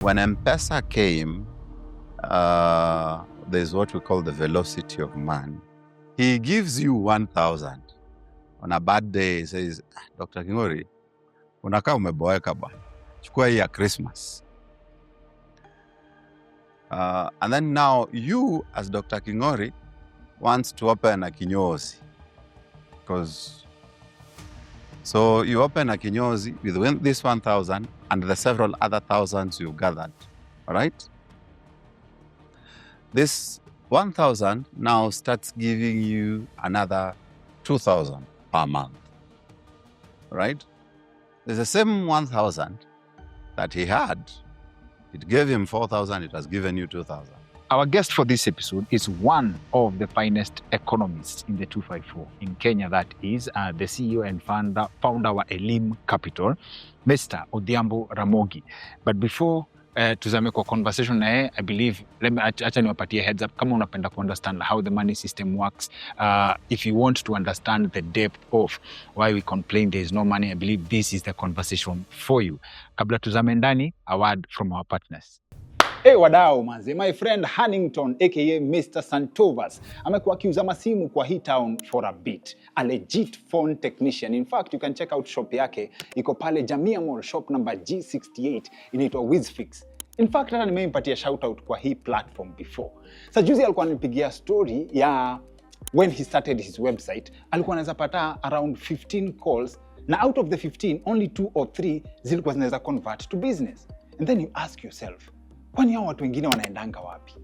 When M-Pesa came, there's what we call the velocity of man. He gives you 1,000. On a bad day, he says, Dr. Kingori, unakaa umeboeka ba. Chukua hii ya Christmas. And then now you, as Dr. Kingori, wants to open a kinyozi. So you open a kinyozi with this 1,000 and the several other thousands you've gathered, all right? This 1,000 now starts giving you another 2,000 per month, right? There's the same 1,000 that he had. It gave him 4,000, it has given you 2,000. Our guest for this episode is one of the finest economists in the 254 in Kenya, that is the CEO and founder of Elim Capital, Mr. Odhiambo Ramogi. But before tuzame kwa conversation na yeye, I believe, acha niwapatie heads up, kama unapenda to understand how the money system works, if you want to understand the depth of why we complain there is no money, I believe this is the conversation for you. Kabla tuzame ndani, a word from our partners. Hey wadau manze, my friend Hannington aka Mr. Santovas amekuwa akiuza masimu kwa hii town for a bit. A legit phone technician. In fact, you can check out shop yake. Iko pale Jamia Mall, shop number G68. Inaitwa Wizfix. In fact, hata nimeimpatia shout out kwa hii platform before. Sa juzi alikuwa ananipigia story ya when he started his website, alikuwa anaweza pata around 15 calls, na out of the 15, only 2 or 3 zilikuwa zinaweza convert to business. And then you ask yourself, kwani hao watu wengine wanaendanga wapi?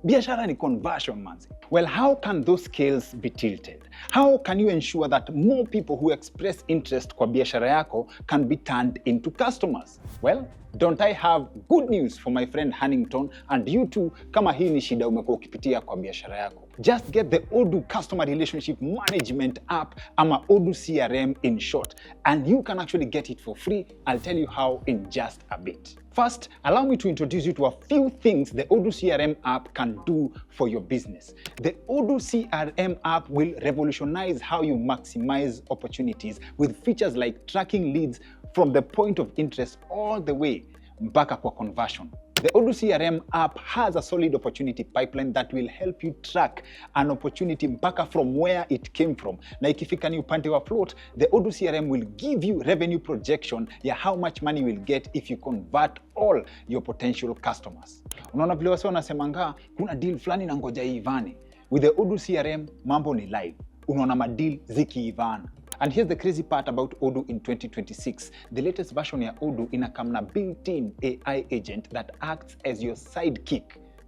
Biashara ni conversion manzi. Well, how can those scales be tilted? How can you ensure that more people who express interest kwa biashara yako can be turned into customers? Well, don't I have good news for my friend Hannington and you too, kama hii ni shida umekuwa ukipitia kwa biashara yako. Just get the Odoo Customer Relationship Management app, ama Odoo CRM in short, and you can actually get it for free. I'll tell you how in just a bit. First, allow me to introduce you to a few things the Odoo CRM app can do for your business. The Odoo CRM app will revolutionize how you maximize opportunities with features like tracking leads from the point of interest all the way mpaka kwa conversion. The Odoo CRM app has a solid opportunity pipeline that will help you track an opportunity mpaka from where it came from. Na ikifika ni upande wa float, the Odoo CRM will give you revenue projection ya how much money you will get if you convert all your potential customers. Unaona vile wase wanasemanga kuna deal fulani na ngoja iivane. With the Odoo CRM, mambo ni live. Unaona madeal zikiivana. And here's the crazy part about Odoo in 2026. The latest version ya Odoo inakam na built-in AI agent that acts as your sidekick.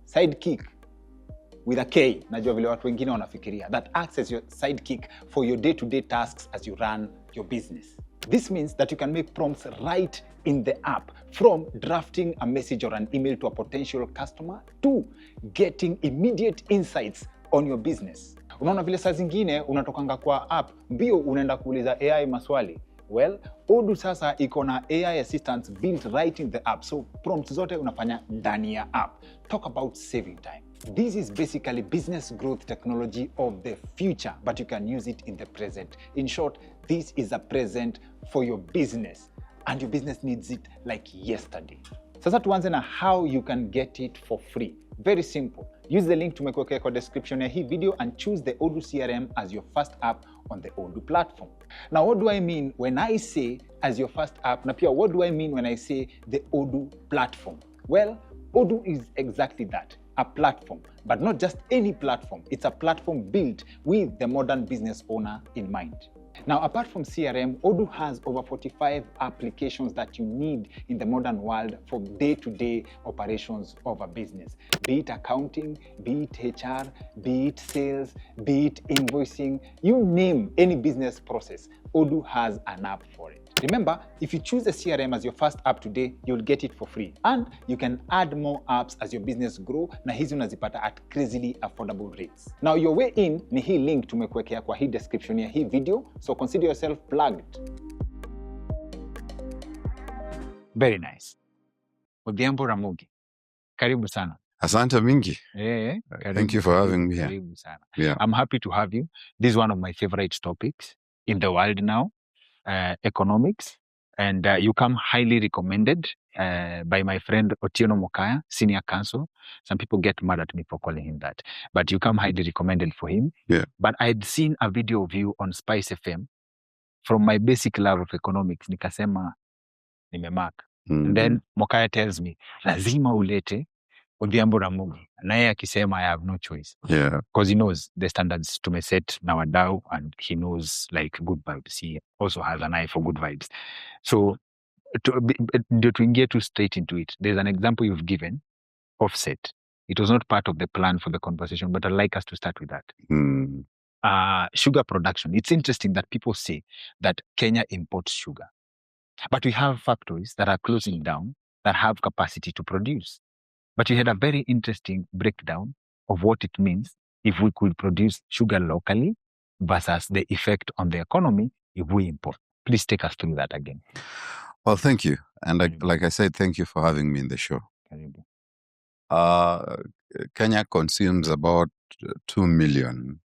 Sidekick with a K. Najua vile watu wengine wanafikiria. That acts as your sidekick for your day-to-day tasks as you run your business. This means that you can make prompts right in the app, from drafting a message or an email to a potential customer to getting immediate insights on your business. Unaona vile saa zingine unatokanga kwa app, mbio unaenda kuuliza AI maswali. Well, Odoo sasa iko na AI assistants built right in the app, so prompts zote unafanya ndani ya app. Talk about saving time. This is basically business growth technology of the future, but you can use it in the present. In short, this is a present for your business, and your business needs it like yesterday. Sasa tuanze na how you can get it for free. Very simple. Use the link tumekuwekea kwa description ya hii video and choose the Odoo CRM as your first app on the Odoo platform. Now, what do I mean when I say as your first app? Na pia, what do I mean when I say the Odoo platform? Well, Odoo is exactly that, a platform, but not just any platform. It's a platform built with the modern business owner in mind. Now, apart from CRM, Odoo has over 45 applications that you need in the modern world for day-to-day operations of a business. Be it accounting, be it HR, be it sales, be it invoicing, you name any business process, Odoo has an app for it. Remember, if you choose the CRM as your first app today, you'll get it for free. And you can add more apps as your business grow, na hizi unazipata at crazily affordable rates. Now, your way in ni hii link tumekuwekea kwa hii description ya hii video, so consider yourself plugged. Very nice. Odhiambo Ramogi, karibu sana. Asante mingi. Thank you for having me here. Karibu sana. Yeah. I'm happy to have you. This is one of my favorite topics in the world now. Economics, And you come highly recommended by my friend Otieno Mokaya, senior counsel. Some people get mad at me for calling him that, but you come highly recommended for him. Yeah. But I'd seen a video of you on Spice FM. From my basic love of economics, nikasema nimemark. And then Mokaya tells me, lazima ulete Odhiambo Ramogi. Na yeye akisema, I have no choice. Yeah. Because he knows the standards tumeset na wadau, and he knows like good vibes. He also has an eye for good vibes. So to get too straight into it, there's an example you've given, offset. It was not part of the plan for the conversation, but I'd like us to start with that. Sugar production. It's interesting that people say that Kenya imports sugar, but we have factories that are closing down that have capacity to produce. But you had a very interesting breakdown of what it means if we could produce sugar locally versus the effect on the economy if we import. Please take us through that again. Well, thank you. And like I said, thank you for having me in the show. Kenya consumes about 2 million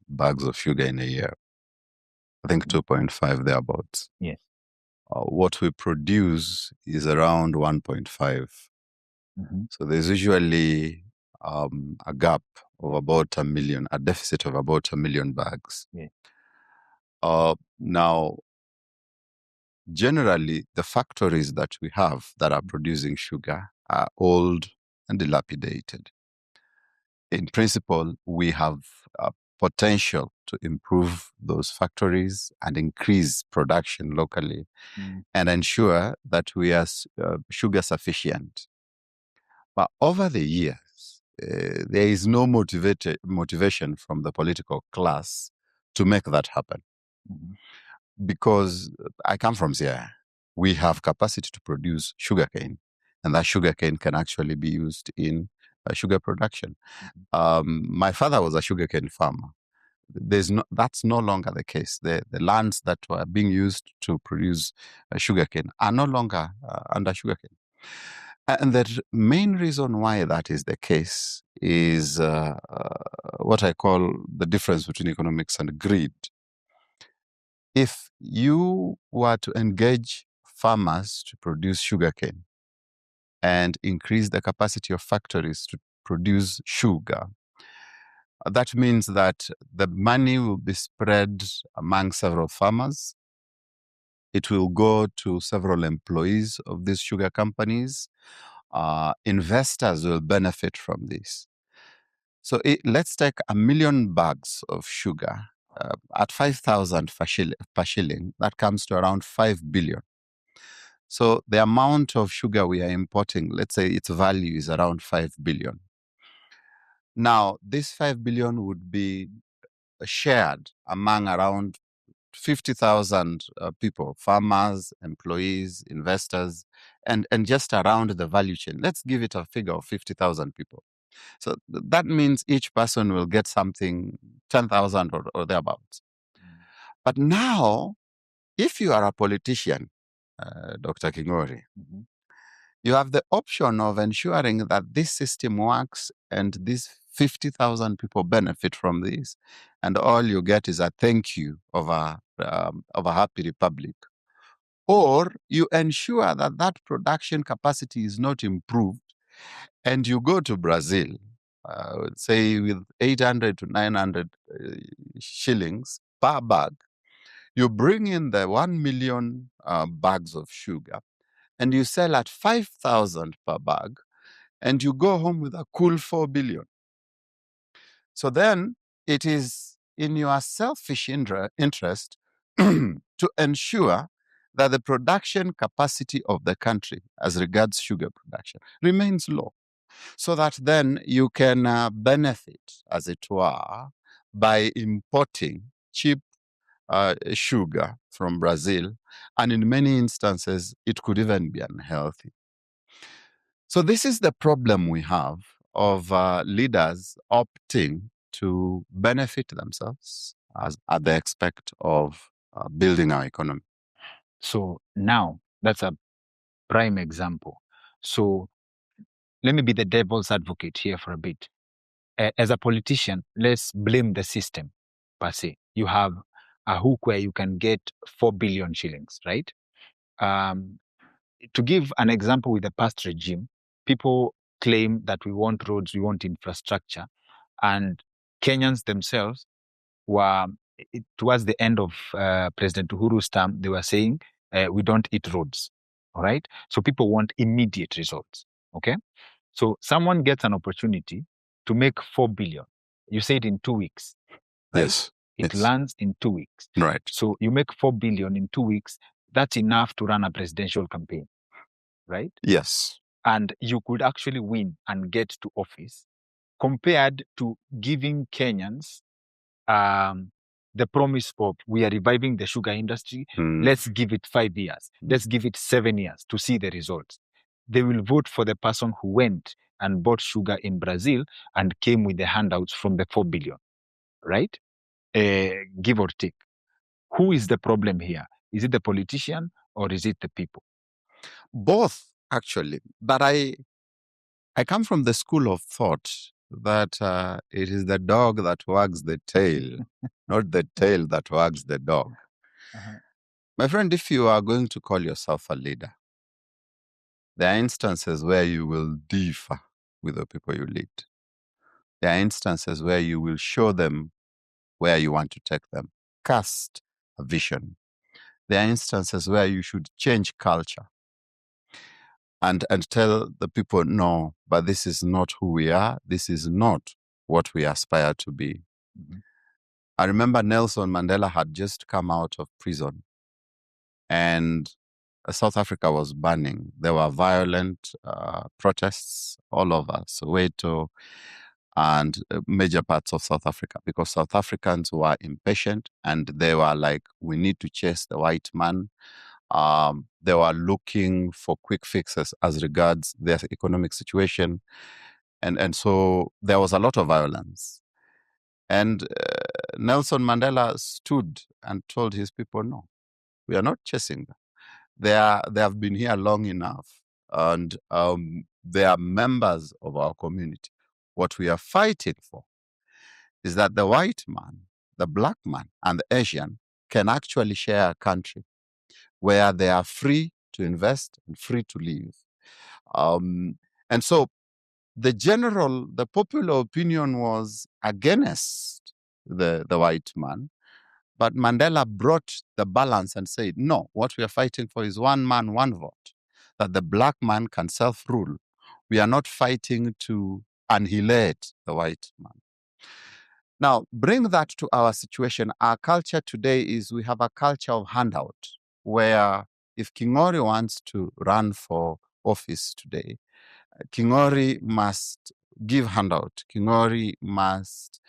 bags of sugar in a year. I think 2.5 thereabouts. Yes. What we produce is around 1.5. So there's usually a gap of about 1 million, a deficit of about 1 million bags. Yeah. Now, generally, the factories that we have that are producing sugar are old and dilapidated. In principle, we have potential to improve those factories and increase production locally and ensure that we are sugar sufficient. But over the years, there is no motivation from the political class to make that happen. Because I come from Zia, we have capacity to produce sugarcane, and that sugarcane can actually be used in sugar production. My father was a sugarcane farmer. That's no longer the case. The lands that were being used to produce sugarcane are no longer under sugarcane. And the main reason why that is the case is what I call the difference between economics and greed. If you were to engage farmers to produce sugarcane and increase the capacity of factories to produce sugar, that means that the money will be spread among several farmers. It will go to several employees of these sugar companies. Investors will benefit from this. So let's take 1 million bags of sugar at 5,000 per shilling. That comes to around 5 billion. So the amount of sugar we are importing, let's say its value is around 5 billion. Now, this 5 billion would be shared among around 50,000 people, farmers, employees, investors, and just around the value chain. Let's give it a figure of 50,000 people. So that means each person will get something, 10,000 or thereabouts. But now, if you are a politician, Dr. Kingori, you have the option of ensuring that this system works and these 50,000 people benefit from this, and all you get is a thank you of a happy republic. Or you ensure that that production capacity is not improved, and you go to Brazil, say with 800 to 900 shillings per bag, you bring in the 1 million bags of sugar, and you sell at 5,000 per bag, and you go home with a cool 4 billion. So then it is in your selfish interest to ensure that the production capacity of the country as regards sugar production remains low, so that then you can benefit, as it were, by importing cheap sugar from Brazil, and in many instances, it could even be unhealthy. So this is the problem we have of leaders opting to benefit themselves at the expense of building our economy. So now, that's a prime example. So let me be the devil's advocate here for a bit. As a politician, let's blame the system per se. You have a hook where you can get 4 billion shillings, right? To give an example with the past regime, people claim that we want roads, we want infrastructure, and Kenyans themselves were, towards the end of President Uhuru's term, they were saying, we don't eat roads. All right. So people want immediate results. Okay. So someone gets an opportunity to make 4 billion. You say it in 2 weeks. Right? Yes. It Yes. lands in 2 weeks. Right. So you make 4 billion in 2 weeks. That's enough to run a presidential campaign. Right? Yes. And you could actually win and get to office, compared to giving Kenyans the promise of, we are reviving the sugar industry. Let's give it 5 years. Let's give it 7 years to see the results. They will vote for the person who went and bought sugar in Brazil and came with the handouts from the 4 billion, right? Give or take. Who is the problem here? Is it the politician or is it the people? Both, actually. But I come from the school of thought that it is the dog that wags the tail, not the tail that wags the dog. My friend, if you are going to call yourself a leader, there are instances where you will differ with the people you lead. There are instances where you will show them where you want to take them, cast a vision. There are instances where you should change culture and tell the people, no, but this is not who we are. This is not what we aspire to be. I remember Nelson Mandela had just come out of prison and South Africa was burning. There were violent protests all over Soweto and major parts of South Africa, because South Africans were impatient and they were like, we need to chase the white man. They were looking for quick fixes as regards their economic situation. And so there was a lot of violence. And Nelson Mandela stood and told his people, no, we are not chasing them. They have been here long enough, and they are members of our community. What we are fighting for is that the white man, the black man, and the Asian can actually share a country where they are free to invest and free to live. And so the popular opinion was against the white man. But Mandela brought the balance and said, no, what we are fighting for is one man, one vote, that the black man can self-rule. We are not fighting to annihilate the white man. Now, bring that to our situation. Our culture today is we have a culture of handout, where if Kingori wants to run for office today, Kingori must give handout. Kingori must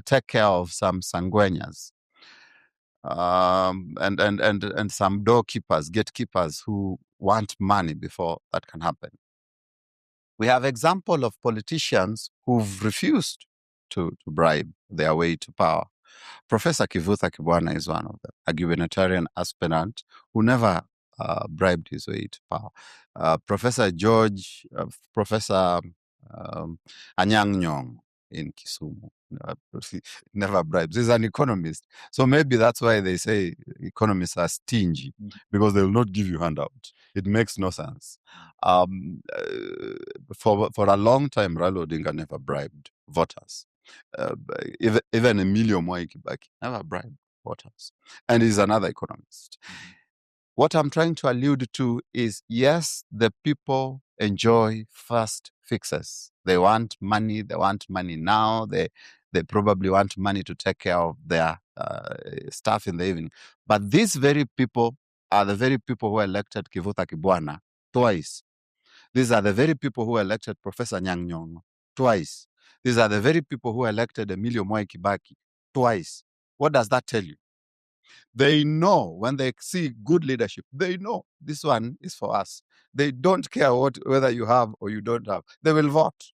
take care of some sangwenyas. And some doorkeepers, gatekeepers who want money before that can happen. We have example of politicians who've refused to bribe their way to power. Professor Kivutha Kibwana is one of them, a gubernatorial aspirant who never bribed his way to power. Professor Professor Anyang' Nyong'o in Kisumu, never bribes. He's an economist. So maybe that's why they say economists are stingy, because they will not give you handout. It makes no sense. For a long time, Raila Odinga never bribed voters. Even Emilio Mwai Kibaki never bribed voters. And he's another economist. What I'm trying to allude to is, yes, the people enjoy fast fixes. They want money. They want money now. They probably want money to take care of their stuff in the evening. But these very people are the very people who elected Kivutha Kibwana twice. These are the very people who elected Professor Anyang' Nyong'o twice. These are the very people who elected Emilio Mwai Kibaki twice. What does that tell you? They know when they see good leadership, they know this one is for us. They don't care whether you have or you don't have. They will vote.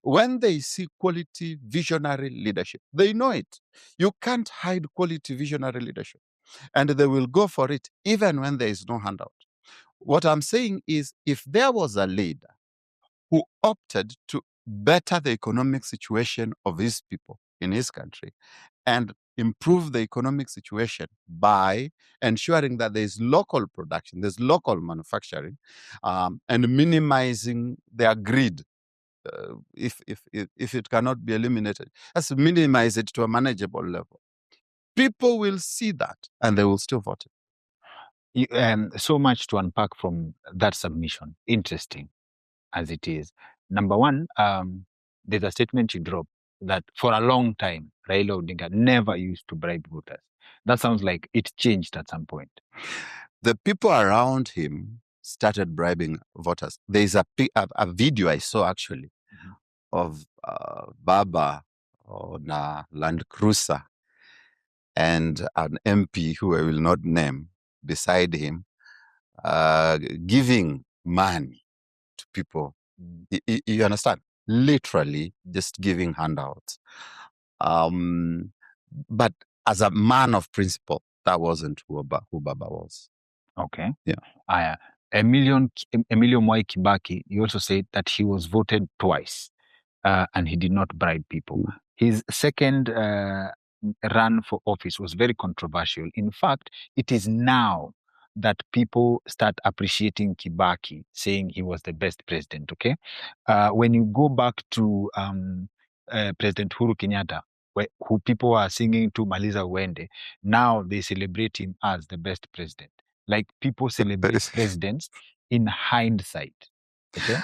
When they see quality visionary leadership, they know it. You can't hide quality visionary leadership. And they will go for it even when there is no handout. What I'm saying is, if there was a leader who opted to better the economic situation of his people in his country and improve the economic situation by ensuring that there is local production, there's local manufacturing, and minimizing their greed. If it cannot be eliminated, let's minimize it to a manageable level. People will see that and they will still vote. So much to unpack from that submission. Interesting as it is. Number one, there's a statement you dropped that for a long time, Raila Odinga never used to bribe voters. That sounds like it changed at some point. The people around him started bribing voters. There's a video I saw actually of Baba on a Land Cruiser and an MP who I will not name beside him, giving money to people. You understand? Literally just giving handouts. But as a man of principle, that wasn't who Baba was. Okay. Yeah. Emilio Mwai Kibaki, he also said that he was voted twice and he did not bribe people. His second run for office was very controversial. In fact, it is now that people start appreciating Kibaki, saying he was the best president, okay? When you go back to President Uhuru Kenyatta, who people are singing to Maliza Wende, now they celebrate him as the best president. Like people celebrate presidents in hindsight, okay?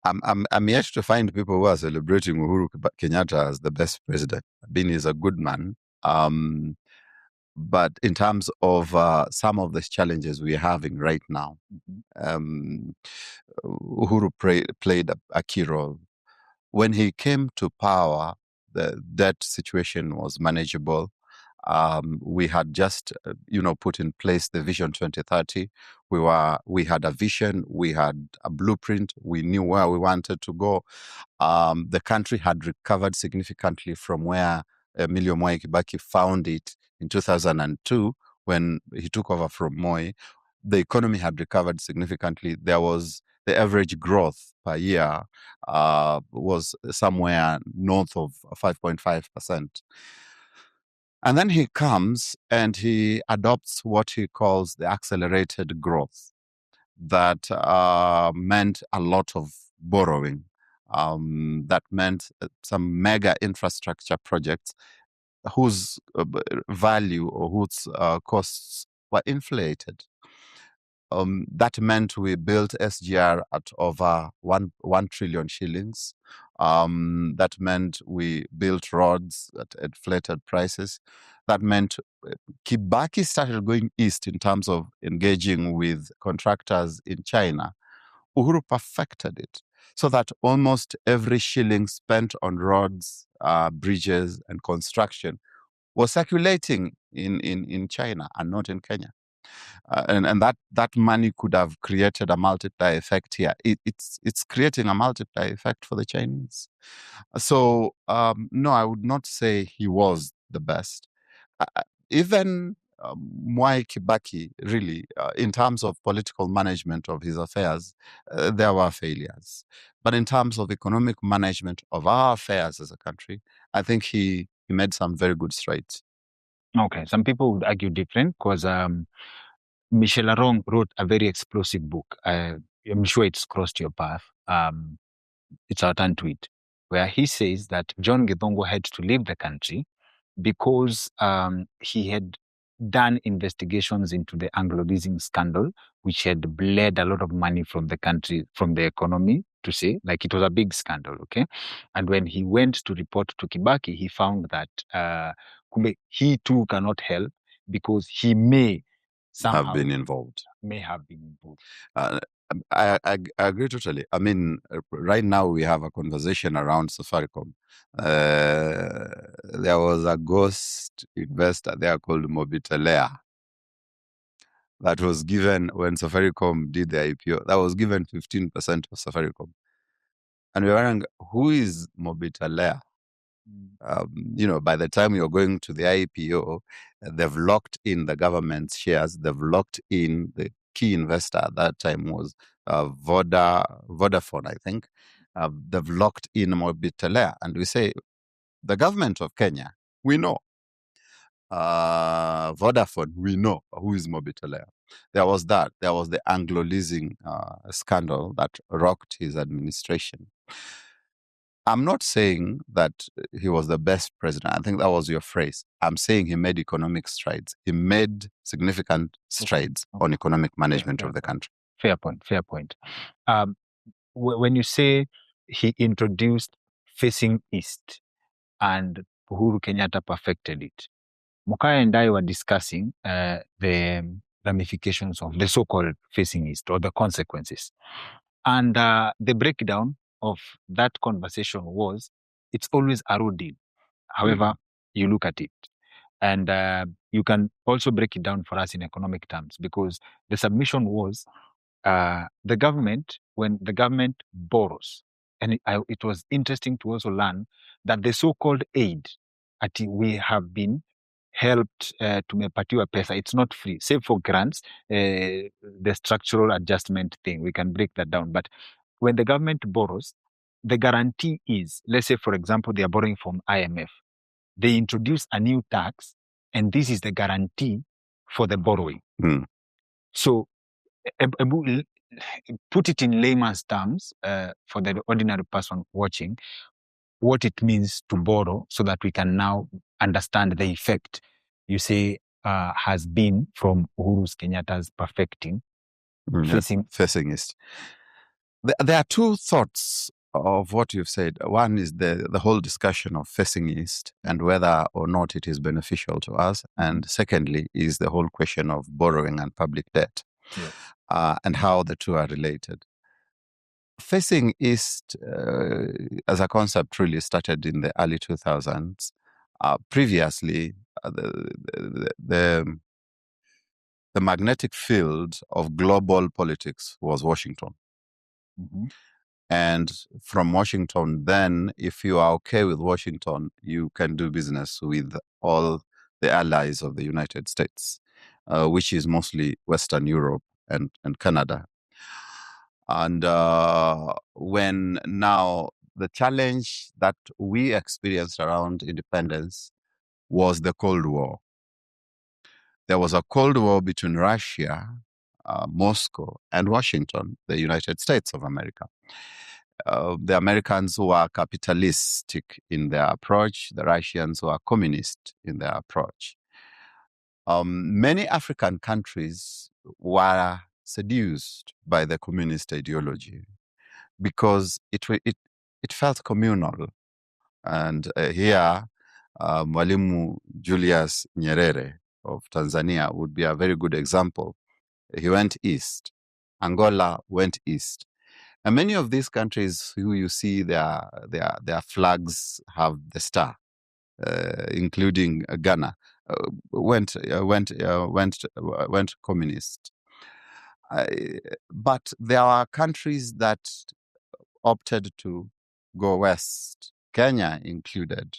I'm yet to find people who are celebrating Uhuru Kenyatta as the best president. Bin is a good man. But in terms of some of the challenges we're having right now, Uhuru played a key role. When he came to power, the debt situation was manageable. We had just, put in place the Vision 2030. We had a vision, we had a blueprint, we knew where we wanted to go. The country had recovered significantly from where Emilio Mwai Kibaki found it in 2002 when he took over from Moi. The economy had recovered significantly. There was the average growth per year was somewhere north of 5.5%. And then he comes and he adopts what he calls the accelerated growth. That meant a lot of borrowing. That meant some mega infrastructure projects whose value or whose costs were inflated. That meant we built SGR at over 1 trillion shillings. That meant we built roads at inflated prices. That meant Kibaki started going east in terms of engaging with contractors in China. Uhuru perfected it so that almost every shilling spent on roads, bridges, and construction was circulating in China and not in Kenya. And that money could have created a multiplier effect here. It's creating a multiplier effect for the Chinese. So no, I would not say he was the best. Even Mwai Kibaki, really, in terms of political management of his affairs, there were failures. But in terms of economic management of our affairs as a country, I think he made some very good strides. Okay, some people would argue different because Michel Arong wrote a very explosive book. I'm sure it's crossed your path. It's our turn to it, where he says that John Githongo had to leave the country because he had done investigations into the Anglo leasing scandal, which had bled a lot of money from the country, from the economy, to say, like it was a big scandal, okay? And when he went to report to Kibaki, he found that he too cannot help because he may somehow have been involved. I agree totally. I mean, right now we have a conversation around Safaricom. There was a ghost investor there called Mobitelea that was given when Safaricom did the IPO. That was given 15% of Safaricom. And we were wondering, who is Mobitelea? By the time you're going to the IPO, they've locked in the government's shares. They've locked in the key investor at that time was Vodafone, I think. They've locked in Mobitelea. And we say, the government of Kenya, we know. Vodafone, we know who is Mobitelea. There was that. There was the Anglo leasing scandal that rocked his administration. I'm not saying that he was the best president. I think that was your phrase. I'm saying he made economic strides. He made significant strides on economic management of the country. Fair point. When you say he introduced facing east and Uhuru Kenyatta perfected it, Mukaya and I were discussing the ramifications of the so-called facing east, or the consequences. And the breakdown of that conversation was, it's always a road deal, however you look at it. And you can also break it down for us in economic terms, because the submission was the government, when the government borrows, and it was interesting to also learn that the so-called aid, we have been helped tumepatiwa pesa, it's not free, save for grants, the structural adjustment thing, we can break that down. But when the government borrows, the guarantee is, let's say, for example, they are borrowing from IMF. They introduce a new tax, and this is the guarantee for the borrowing. So, put it in layman's terms for the ordinary person watching, what it means to borrow, so that we can now understand the effect you say has been from Uhuru Kenyatta's perfecting facing east. There are two thoughts of what you've said. One is the whole discussion of facing east and whether or not it is beneficial to us. And secondly is the whole question of borrowing and public debt, and how the two are related. Facing east as a concept really started in the early 2000s. Previously, the magnetic field of global politics was Washington. And from Washington, then, if you are okay with Washington, you can do business with all the allies of the United States, which is mostly Western Europe and Canada. And when now the challenge that we experienced around independence was the Cold War. There was a Cold War between Russia, Moscow, and Washington, the United States of America. The Americans were capitalistic in their approach. The Russians were communist in their approach. Many African countries were seduced by the communist ideology because it felt communal. And here, Mwalimu Julius Nyerere of Tanzania would be a very good example. He went east. Angola went east. And many of these countries who you see their flags have the star, including Ghana, went communist. But there are countries that opted to go west, Kenya included.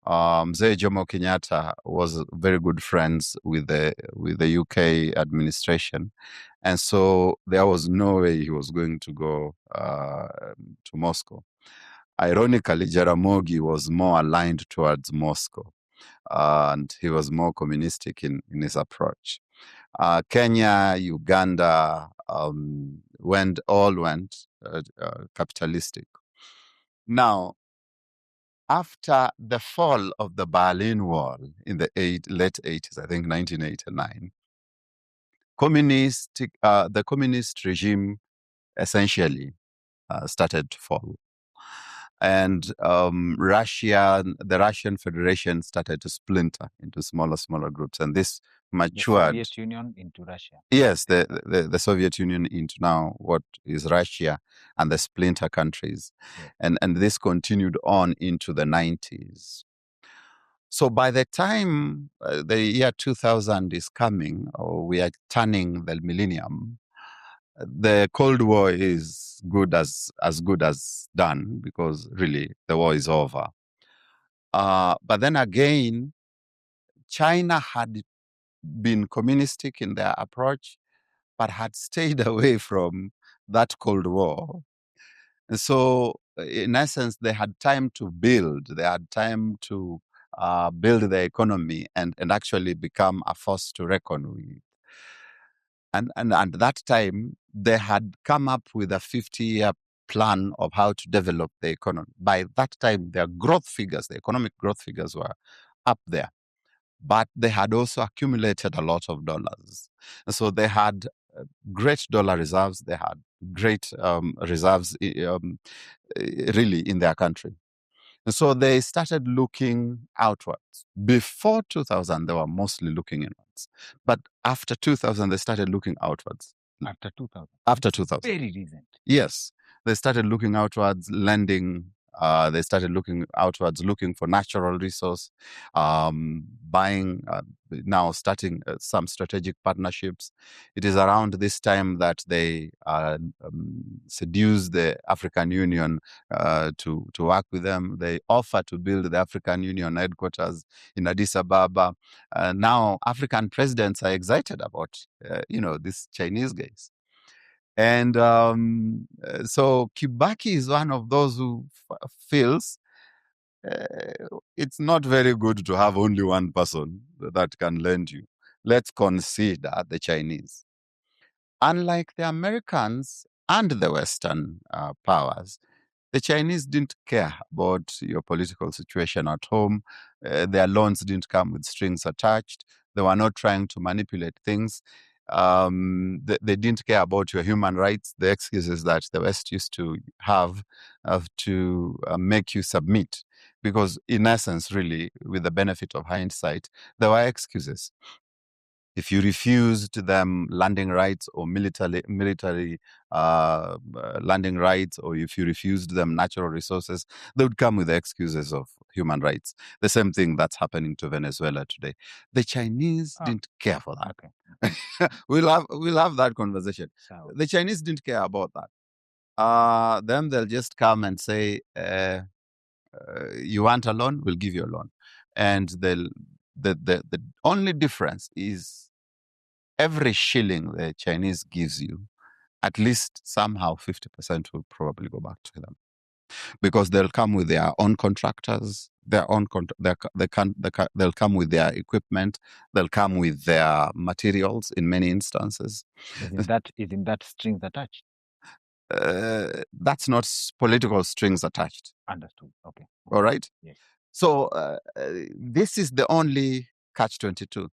Mzee Jomo Kenyatta was very good friends with the UK administration, and so there was no way he was going to go to Moscow. Ironically, Jaramogi was more aligned towards Moscow, and he was more communistic in his approach. Kenya, Uganda went capitalistic. Now, after the fall of the Berlin Wall in the late 80s, I think 1989, the communist regime essentially started to fall. And the Russian Federation started to splinter into smaller groups. And this matured. The Soviet Union into Russia. Yes, the Soviet Union into now what is Russia and the splinter countries. Yeah. And this continued on into the 90s. So by the time the year 2000 is coming, or we are turning the millennium, the Cold War is good as done, because really the war is over. But then again, China had been communistic in their approach, but had stayed away from that Cold War. And so, in essence, they had time to build. They had time to build their economy and actually become a force to reckon with. And at that time, they had come up with a 50-year plan of how to develop the economy. By that time, their growth figures, the economic growth figures were up there. But they had also accumulated a lot of dollars. So they had great dollar reserves. They had great reserves really in their country. And so they started looking outwards. Before 2000, they were mostly looking inwards. But after 2000, they started looking outwards. After 2000? After 2000. Very recent. Yes. They started looking outwards, lending. They started looking outwards, looking for natural resource, buying, now starting some strategic partnerships. It is around this time that they seduced the African Union to work with them. They offered to build the African Union headquarters in Addis Ababa. Now African presidents are excited about, these Chinese guys. And so Kibaki is one of those who feels it's not very good to have only one person that can lend you. Let's consider the Chinese. Unlike the Americans and the Western powers, the Chinese didn't care about your political situation at home. Their loans didn't come with strings attached. They were not trying to manipulate things. They didn't care about your human rights. The excuses that the West used to have to make you submit. Because in essence, really, with the benefit of hindsight, there were excuses. If you refused them landing rights or military landing rights, or if you refused them natural resources, they would come with the excuses of human rights. The same thing that's happening to Venezuela today. The Chinese didn't care for that. Okay. we'll have that conversation. So, The Chinese didn't care about that. Then they'll just come and say, you want a loan, we'll give you a loan. And the only difference is every shilling the Chinese gives you, at least somehow 50% will probably go back to them, because they'll come with their own contractors, they'll come with their equipment, they'll come with their materials in many instances. Isn't that strings attached? That's not political strings attached. Understood. Okay. All right. Yes. So this is the only catch-22.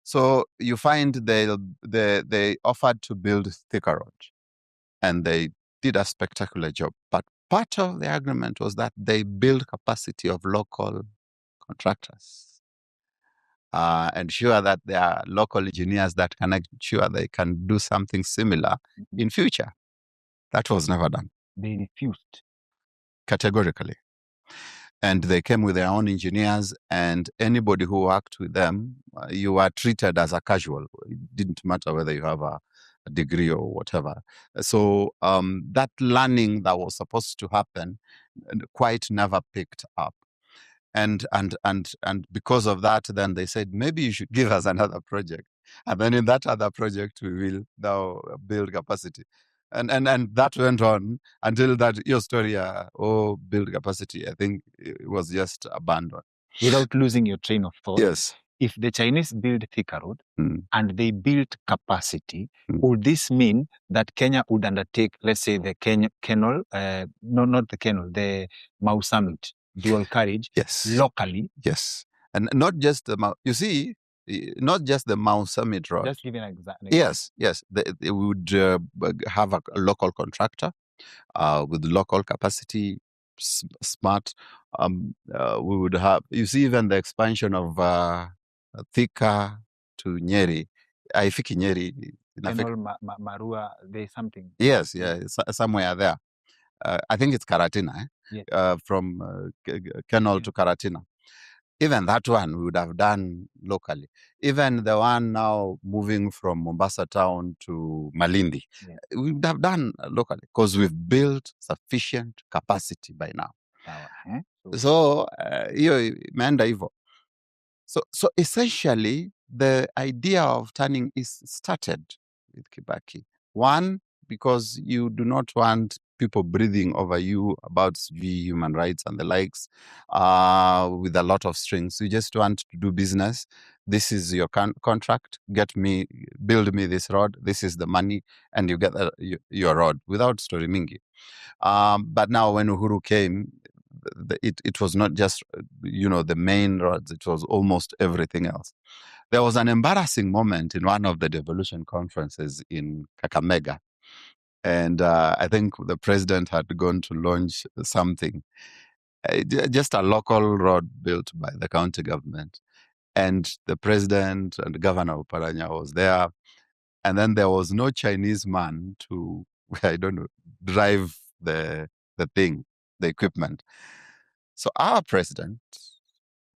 So you find they offered to build Thika Road, and they did a spectacular job. But part of the agreement was that they build capacity of local contractors, ensure that there are local engineers that can ensure they can do something similar in future. That was never done. They refused. Categorically. And they came with their own engineers, and anybody who worked with them, you were treated as a casual. It didn't matter whether you have a degree or whatever. So that learning that was supposed to happen quite never picked up. And because of that, then they said, maybe you should give us another project. And then in that other project, we will now build capacity. And that went on until that your story, build capacity, I think it was just abandoned. Without losing your train of thought. Yes. If the Chinese build Thika Road and they build capacity, would this mean that Kenya would undertake, let's say, the canal, not the canal, the Mau Summit, dual carriage, locally? Yes. And not just the Mau, you see, not just the Mau Summit Road. Just giving an example. Yes. They would have a local contractor with local capacity, smart. We would have, you see, even the expansion of Thika to Nyeri. Haifiki Nyeri. Marua, there's something. Yes, somewhere there. I think it's Karatina, from Kenol to Karatina. Even that one we would have done locally. Even the one now moving from Mombasa town to Malindi, we would have done locally, because we've built sufficient capacity by now. So, imeenda hivyo. So essentially, the idea of turning east started with Kibaki. One, because you do not want people breathing over you about human rights and the likes, with a lot of strings. You just want to do business. This is your contract. Build me this road. This is the money, and you get your road without story mingi. But now when Uhuru came, it was not just the main roads. It was almost everything else. There was an embarrassing moment in one of the devolution conferences in Kakamega. And I think the president had gone to launch something, just a local road built by the county government. And the president and the governor of Paranya was there. And then there was no Chinese man to, I don't know, drive the thing, the equipment. So our president,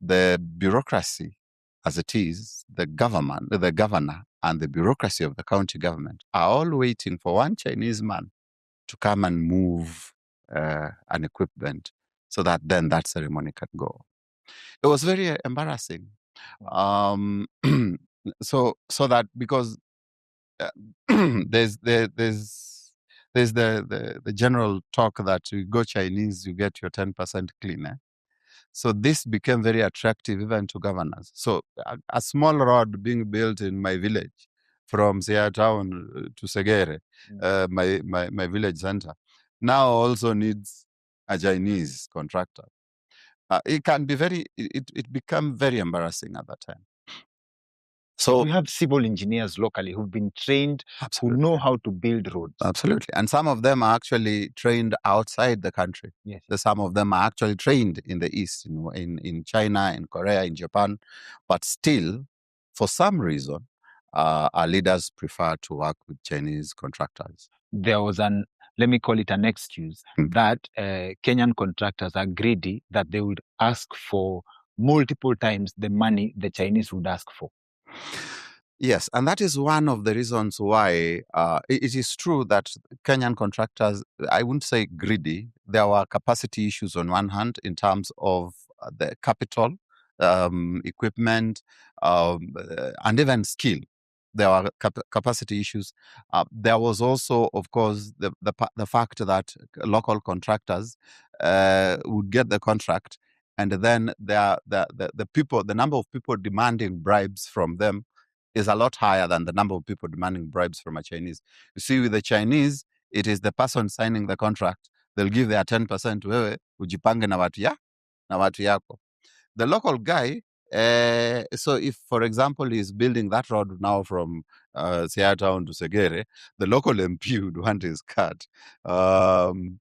the bureaucracy as it is, the governor, and the bureaucracy of the county government are all waiting for one Chinese man to come and move an equipment so that then that ceremony can go. It was very embarrassing. So that because there's the general talk that you go Chinese, you get your 10% cleaner. So this became very attractive even to governors. So a small road being built in my village from Sia town to Segere, my village center, now also needs a Chinese contractor. It can be it became very embarrassing at that time. So we have civil engineers locally who've been trained, who know how to build roads. Absolutely. And some of them are actually trained outside the country. Yes. Some of them are actually trained in the East, in China, in Korea, in Japan. But still, for some reason, our leaders prefer to work with Chinese contractors. There was let me call it an excuse, that Kenyan contractors are greedy, that they would ask for multiple times the money the Chinese would ask for. Yes, and that is one of the reasons why it is true that Kenyan contractors, I wouldn't say greedy, there were capacity issues on one hand in terms of the capital, equipment, and even skill. There were capacity issues. There was also, of course, the fact that local contractors would get the contract, and then the number of people demanding bribes from them is a lot higher than the number of people demanding bribes from a Chinese. You see, with the Chinese, it is the person signing the contract. They'll give their 10% to wewe, ujipange na watu yako. The local guy, so if, for example, he's building that road now from Sia town to Segere, the local MP would want his cut. The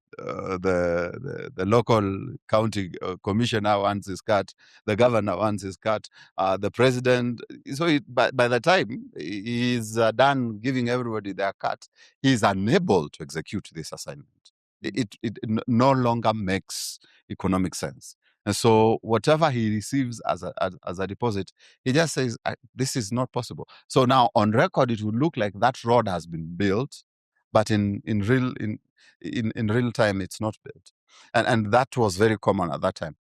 local county commissioner wants his cut. The governor wants his cut. The president. So by the time he's done giving everybody their cut, he's unable to execute this assignment. It no longer makes economic sense. And so whatever he receives as a deposit, he just says, this is not possible. So now on record, it would look like that road has been built, but in real time, it's not built. And that was very common at that time.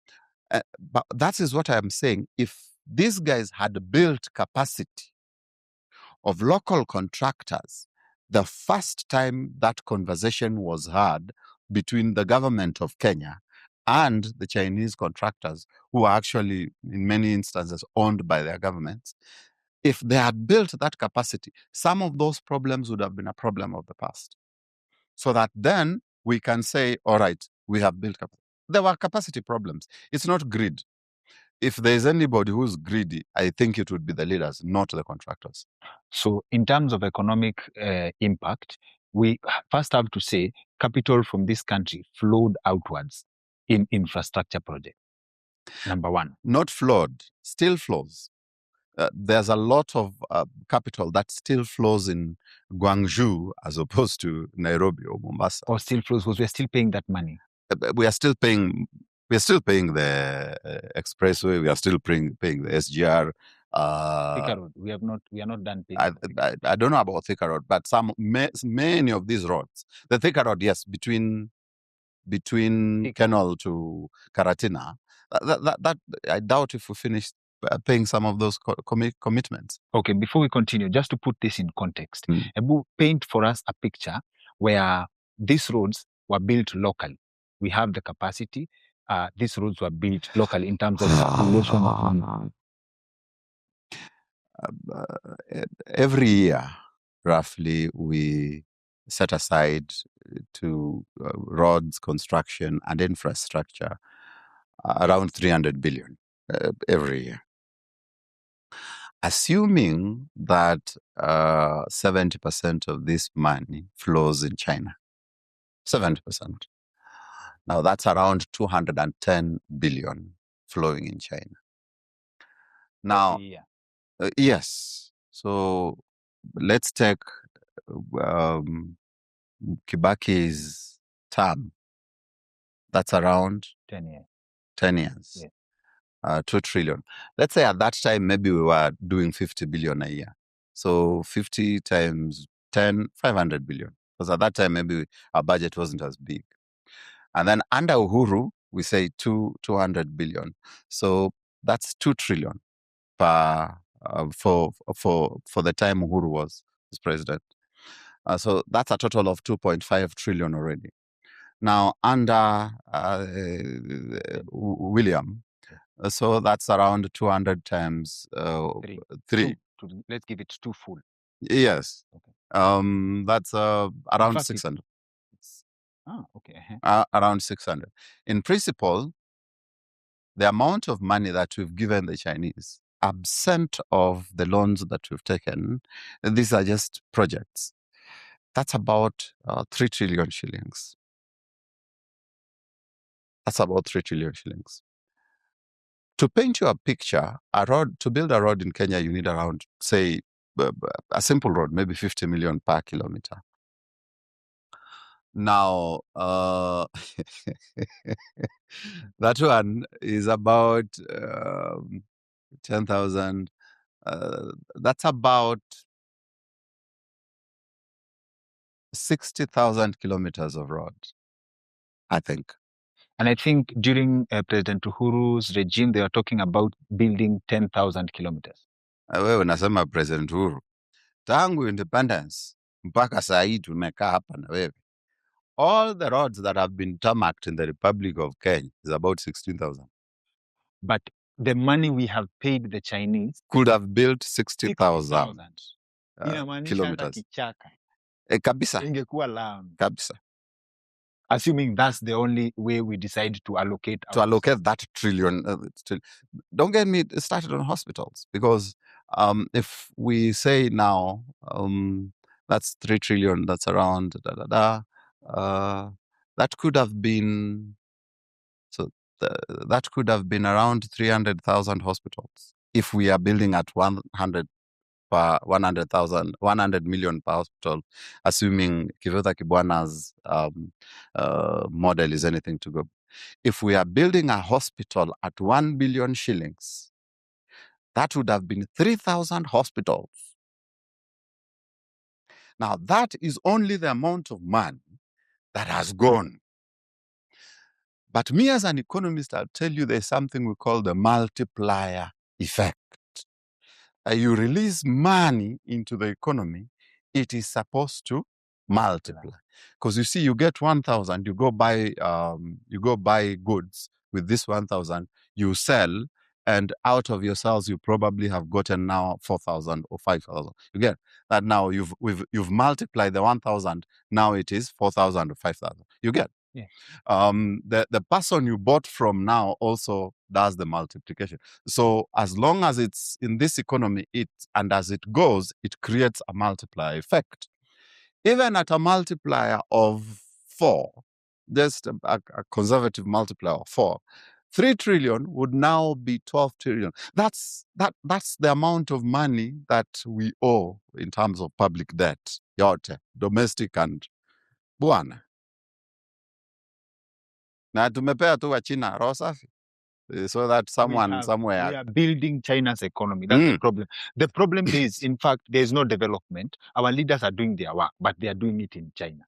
But that is what I'm saying. If these guys had built capacity of local contractors, the first time that conversation was had between the government of Kenya and the Chinese contractors, who are actually, in many instances, owned by their governments, if they had built that capacity, some of those problems would have been a problem of the past. So that then we can say, all right, we have built capacity. There were capacity problems. It's not greed. If there's anybody who's greedy, I think it would be the leaders, not the contractors. So in terms of economic impact, we first have to say capital from this country flowed outwards in infrastructure projects. Number one. Not flowed, still flows. There's a lot of capital that still flows in Guangzhou as opposed to Nairobi or Mombasa. Or still flows because we're still paying that money. We are still paying. We're still paying the expressway. We are still paying the SGR. Thika Road. We are not done paying. I don't know about Thika Road, but many of these roads. The Thika Road, yes, between Kenol to Karatina. That I doubt if we finish paying some of those commitments. Okay, before we continue, just to put this in context, Ebu, paint for us a picture where these roads were built locally. We have the capacity. These roads were built locally in terms of population of money. Every year, roughly, we set aside to roads, construction, and infrastructure around 300 billion every year. Assuming that 70% of this money flows in China, 70%. Now that's around 210 billion flowing in China. Now, Every year. yes. So let's take Kibaki's term. That's around 10 years. 10 years. Yes. 2 trillion. Let's say at that time, maybe we were doing 50 billion a year. So 50 times 10, 500 billion. Because at that time, maybe our budget wasn't as big. And then under Uhuru, we say 200 billion. So that's 2 trillion per, for the time Uhuru was president. So that's a total of 2.5 trillion already. Now, under William, so that's around 200 times 3. Let's give it 2 full. Yes. Okay. That's around 600. Okay. Around 600. In principle, the amount of money that we've given the Chinese, absent of the loans that we've taken, these are just projects. That's about 3 trillion shillings. That's about 3 trillion shillings. To paint you a picture, to build a road in Kenya, you need around, say, a simple road, maybe 50 million per kilometer. Now, that one is about 10,000. That's about 60,000 kilometers of road, I think. And I think during President Uhuru's regime, they were talking about building 10,000 kilometers. Wewe unasema President Uhuru, tangu independence mpaka saa hii tumekaa hapa na wewe, all the roads that have been tarmacked in the Republic of Kenya is about 16,000. But the money we have paid the Chinese could have built 60,000 kilometers. Kabisa. Ingekuwa lami. Kabisa. Assuming that's the only way we decide to allocate that trillion. Don't get me started on hospitals, because if we say now that's 3 trillion, that's around that could have been that could have been around 300,000 hospitals if we are building at 100 per 100 million per hospital, assuming Kivutha Kibwana's model is anything to go. If we are building a hospital at 1 billion shillings, that would have been 3,000 hospitals. Now, that is only the amount of money that has gone. But me as an economist, I'll tell you there's something we call the multiplier effect. You release money into the economy, it is supposed to multiply. Because you see, you get 1,000, you go buy goods with this 1,000, you sell, and out of your sales, you probably have gotten now 4,000 or 5,000. You get that now you've multiplied the 1,000, now it is 4,000 or 5,000. You get. Yeah. The person you bought from now also does the multiplication. So as long as it's in this economy, and as it goes, it creates a multiplier effect. Even at a multiplier of 4, just a conservative multiplier of 4, 3 trillion would now be 12 trillion. That's the amount of money that we owe in terms of public debt, yote, domestic and bwana. Na tumepea tu wa China roho safi, so that someone somewhere. We are building China's economy. That's the problem. The problem is, in fact, there is no development. Our leaders are doing their work, but they are doing it in China.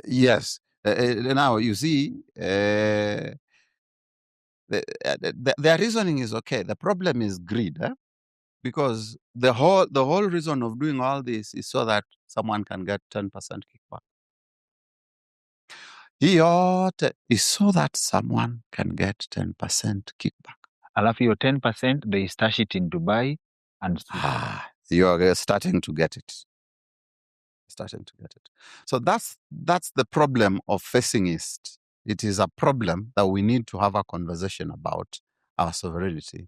Yes. Now, you see, their reasoning is okay. The problem is greed, because the whole reason of doing all this is so that someone can get 10% kickback. yote is so that someone can get 10% kickback. Alafu your 10%, they stash it in Dubai and Switzerland. You are starting to get it. So that's the problem of facing East. It is a problem that we need to have a conversation about our sovereignty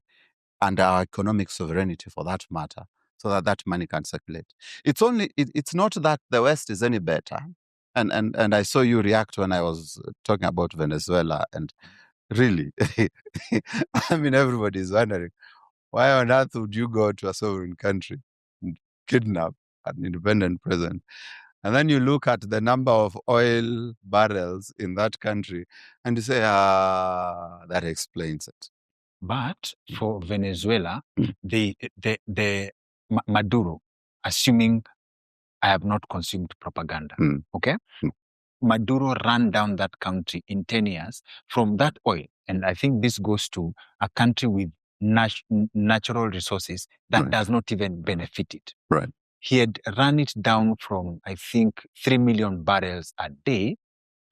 and our economic sovereignty, for that matter, so that money can circulate. It's not that the West is any better. And I saw you react when I was talking about Venezuela. And really, I mean, everybody's wondering, why on earth would you go to a sovereign country and kidnap an independent president? And then you look at the number of oil barrels in that country and you say, that explains it. But for Venezuela, the Maduro, assuming I have not consumed propaganda, okay? Maduro ran down that country in 10 years from that oil. And I think this goes to a country with natural resources that does not even benefit it. Right. He had run it down from, I think, 3 million barrels a day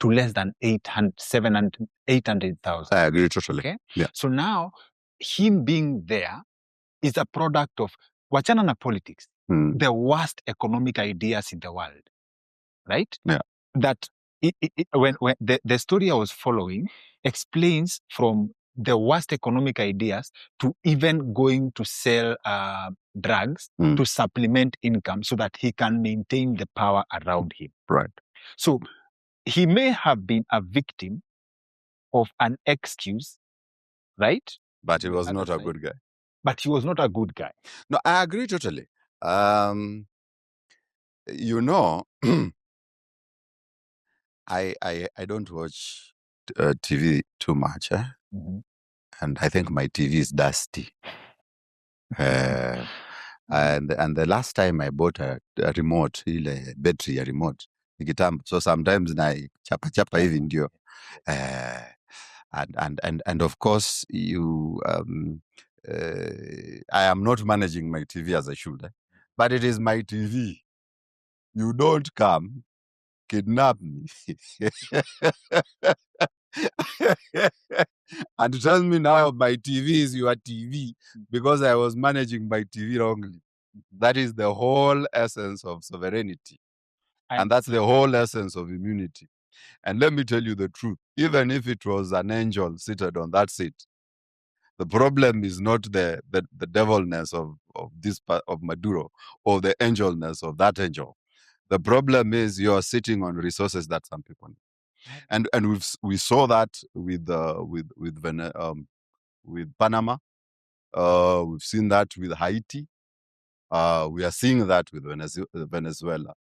to less than 800,000. I agree totally. Okay? Yeah. So now, him being there is a product of, wachana na politics, the worst economic ideas in the world, right? Yeah. That when the story I was following explains from the worst economic ideas to even going to sell drugs to supplement income so that he can maintain the power around him. Right. So he may have been a victim of an excuse, right? But he was not a good guy. But he was not a good guy. No, I agree totally. You know, I don't watch TV too much, and I think my TV is dusty. And the last time I bought a remote, ile battery remote, kitambo. So sometimes na chapa hivi ndio. And of course I am not managing my TV as I should, but it is my TV. You don't come kidnap me and tell me now my TV is your TV because I was managing my TV wrongly. That is the whole essence of sovereignty. And that's the whole essence of immunity. And let me tell you the truth. Even if it was an angel seated on that seat, the problem is not the devilness of Maduro or the angelness of that angel. The problem is you're sitting on resources that some people need. And we saw that with Panama. We've seen that with Haiti. We are seeing that with Venezuela.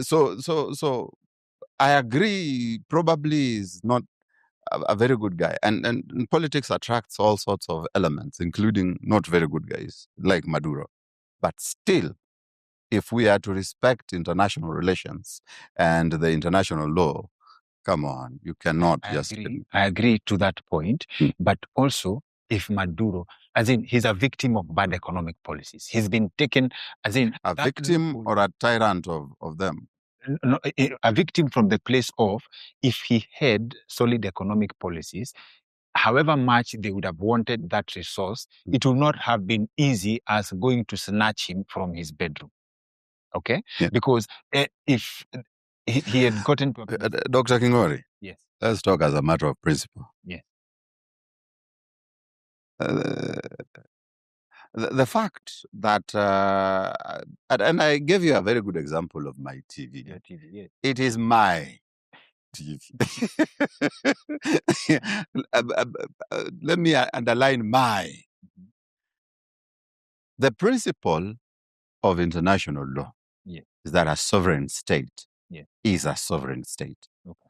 So I agree. Probably is not a very good guy, and politics attracts all sorts of elements, including not very good guys like Maduro. But still, if we are to respect international relations and the international law, come on, you cannot just... I agree to that point. But also, if Maduro, as in, he's a victim of bad economic policies. He's been taken, as in... A victim or a tyrant of them? No, a victim from the place of, if he had solid economic policies, however much they would have wanted that resource, it would not have been easy as going to snatch him from his bedroom. Okay? Yeah. Because if he had gotten to... Dr. Kingori? Yes. Let's talk as a matter of principle. Yes. The fact that, and I gave you a very good example of my TV. Your TV, yes. It is my TV. Let me underline my. The principle of international law is that a sovereign state is a sovereign state. Okay.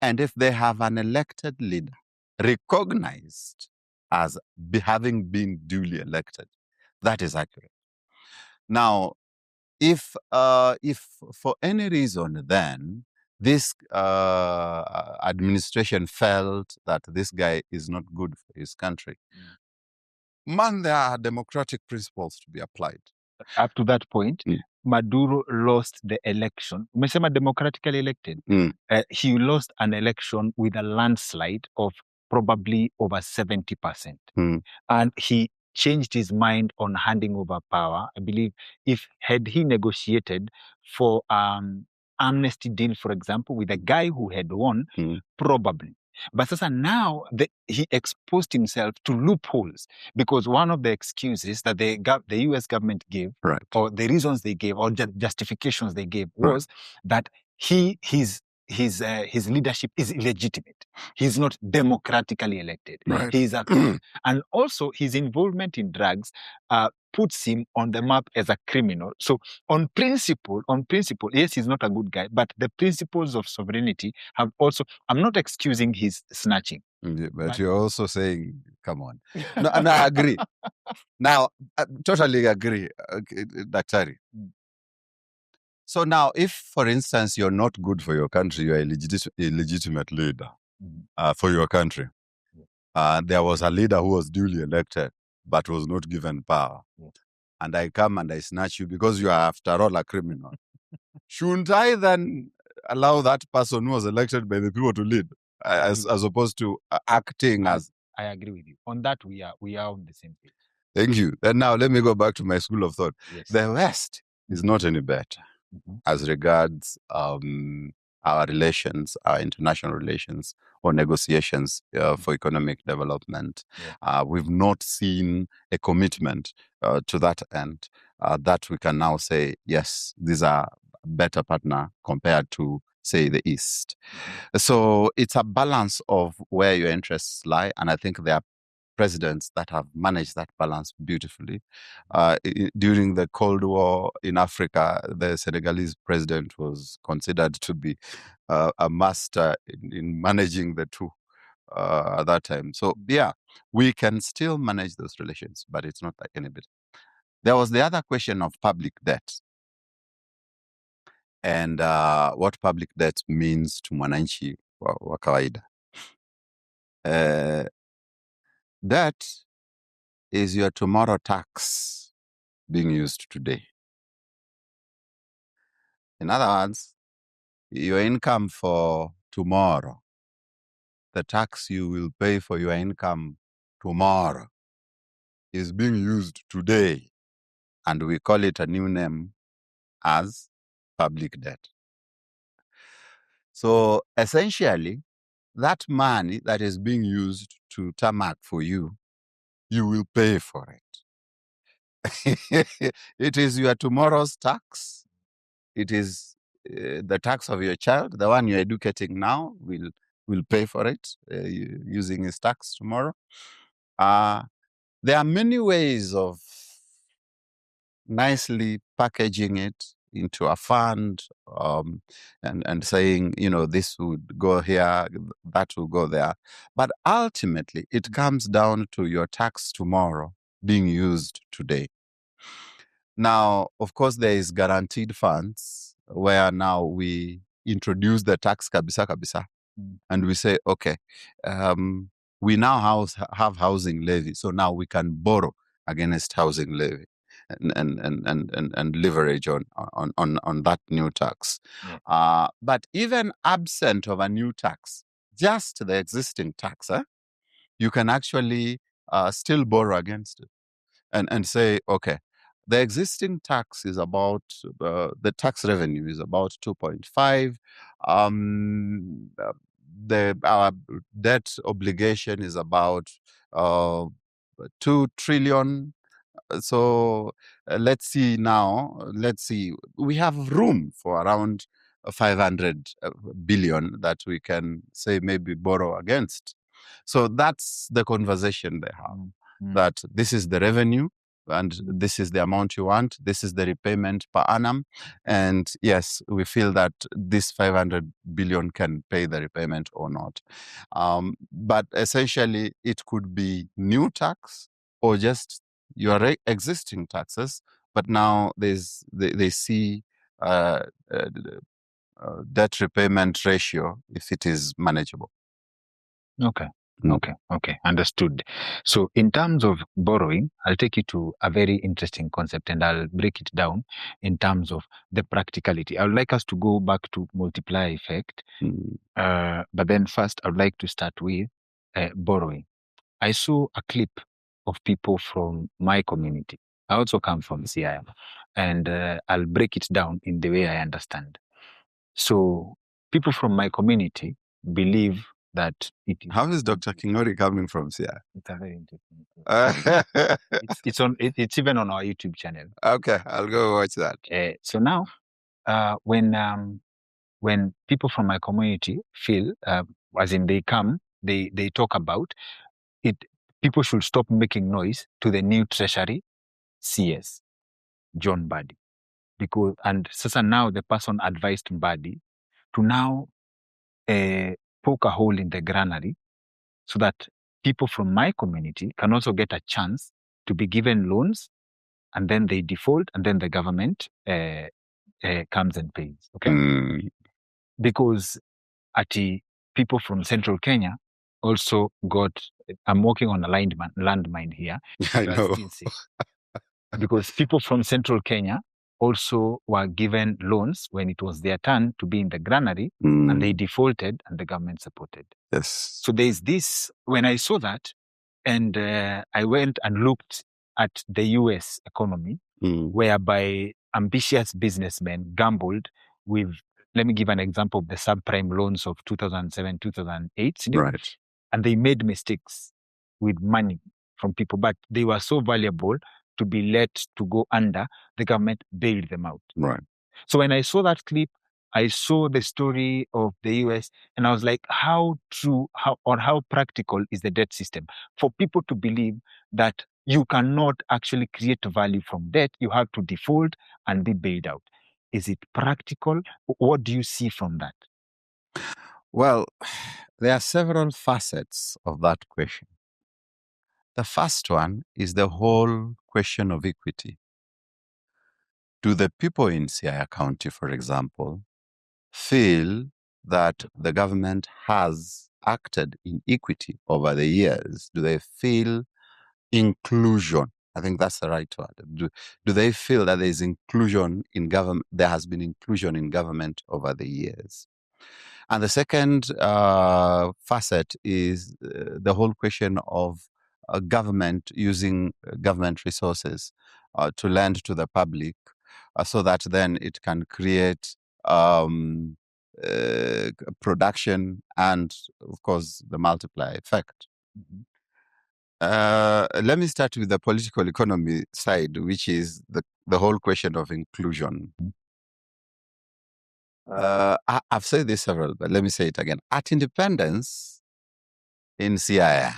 And if they have an elected leader recognized as having been duly elected, that is accurate. Now, if for any reason then this administration felt that this guy is not good for his country, man, there are democratic principles to be applied. Up to that point, Maduro lost the election, umesema democratically elected, he lost an election with a landslide of probably over 70%. And he changed his mind on handing over power. I believe had he negotiated for amnesty deal, for example, with a guy who had won, probably. But sasa now he exposed himself to loopholes, because one of the excuses that the US government gave, Right. or the reasons they gave, or justifications they gave, was that his leadership is illegitimate. He's not democratically elected. Right. He's and also his involvement in drugs puts him on the map as a criminal. So on principle, yes, he's not a good guy, but the principles of sovereignty have also, I'm not excusing his snatching. But you're also saying, come on. No, I agree. Now, I totally agree, Daktari. So now, if, for instance, you're not good for your country, you're a illegitimate leader for your country. There was a leader who was duly elected, but was not given power. And I come and I snatch you because you are, after all, a criminal. Shouldn't I then allow that person who was elected by the people to lead, as opposed to acting as... I agree with you. On that, we are on the same page. Thank you. Then now let me go back to my school of thought. Yes. The West is not any better as regards our relations, our international relations or negotiations for economic development. We've not seen a commitment to that end that we can now say, yes, these are a better partner compared to, say, the East. So it's a balance of where your interests lie, and I think there are presidents that have managed that balance beautifully. During the Cold War in Africa, the Senegalese president was considered to be a master in managing the two at that time. So yeah, we can still manage those relations, but it's not like any bit. There was the other question of public debt and what public debt means to mwananchi wa kawaida. Debt is your tomorrow tax being used today. In other words, your income for tomorrow, the tax you will pay for your income tomorrow, is being used today. And we call it a new name as public debt. So essentially, that money that is being used to tarmac for you, you will pay for it. It is your tomorrow's tax. It is the tax of your child, the one you're educating now, will pay for it using his tax tomorrow. There are many ways of nicely packaging it into a fund and saying, this would go here, that will go there. But ultimately, it comes down to your tax tomorrow being used today. Now, of course, there is guaranteed funds where now we introduce the tax kabisa, and we say, okay, we now have housing levy, so now we can borrow against housing levy and leverage on that new tax. But even absent of a new tax, just the existing tax, you can actually still borrow against it and say, okay, the existing tax is about, the tax revenue is about 2.5. Our debt obligation is about 2 trillion. So let's see, we have room for around 500 billion that we can say maybe borrow against. So that's the conversation they have, that this is the revenue, and this is the amount you want, this is the repayment per annum. And yes, we feel that this 500 billion can pay the repayment or not. But essentially, it could be new tax or just your existing taxes, but now they see debt repayment ratio if it is manageable. Okay. Okay, understood. So in terms of borrowing, I'll take you to a very interesting concept and I'll break it down in terms of the practicality. I would like us to go back to multiplier effect, but then first I would like to start with borrowing. I saw a clip of people from my community. I also come from CIM, and I'll break it down in the way I understand. So people from my community believe that it is. How is Dr. Kingori coming from here? It's a very interesting. It's even on our YouTube channel. Okay, I'll go watch that. So now, when people from my community feel, as in they come, they talk about it. People should stop making noise to the new Treasury CS, John Mbadi, because and sasa now the person advised Mbadi to now poke a hole in the granary so that people from my community can also get a chance to be given loans, and then they default, and then the government comes and pays. Okay, because people from central Kenya also got. I'm working on a landmine here. I know. Because people from central Kenya also were given loans when it was their turn to be in the granary, and they defaulted, and the government supported. Yes. So there's this. When I saw that, and I went and looked at the US economy, whereby ambitious businessmen gambled with, let me give an example of the subprime loans of 2007, 2008. Right. And they made mistakes with money from people, but they were so valuable to be let to go under. The government bailed them out. Right. So when I saw that clip, I saw the story of the US, and I was like, how practical is the debt system for people to believe that you cannot actually create value from debt? You have to default and be bailed out. Is it practical? What do you see from that? Well, there are several facets of that question. The first one is the whole question of equity. Do the people in Siaya County, for example, feel that the government has acted in equity over the years? Do they feel inclusion? I think that's the right word. Do they feel that there is inclusion in government? There has been inclusion in government over the years. And the second facet is the whole question of government using government resources to lend to the public so that then it can create production and, of course, the multiplier effect. Let me start with the political economy side, which is the whole question of inclusion. I've said this several, but let me say it again. At independence in Siaya,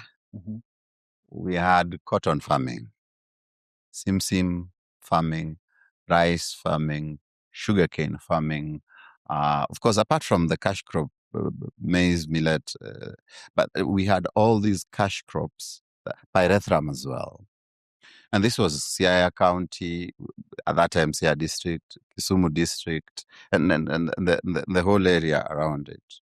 we had cotton farming, simsim farming, rice farming, sugarcane farming. Of course, apart from the cash crop, maize, millet, but we had all these cash crops, pyrethrum as well. And this was Siaya County, at that time Siaya District, Kisumu District, and the whole area around it.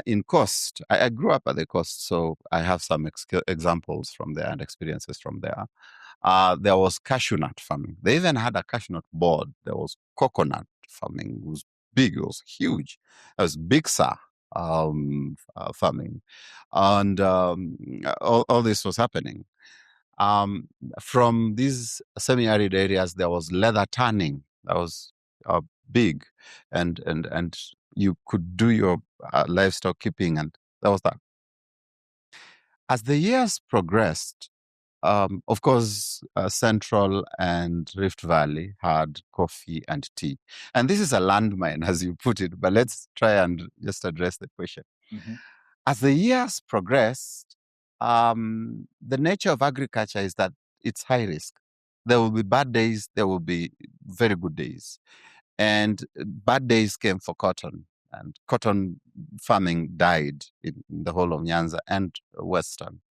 In coast, I grew up at the coast, so I have some examples from there and experiences from there. There was cashew nut farming. They even had a cashew nut board. There was coconut farming. It was big. It was huge. There was Bigsa farming. And all this was happening. From these semi-arid areas, there was leather tanning. That was big. And you could do your livestock keeping, and that was that. As the years progressed, of course, Central and Rift Valley had coffee and tea. And this is a landmine, as you put it, but let's try and just address the question. As the years progressed, the nature of agriculture is that it's high risk. There will be bad days, there will be very good days. And bad days came for cotton, and cotton farming died in the whole of Nyanza and Western.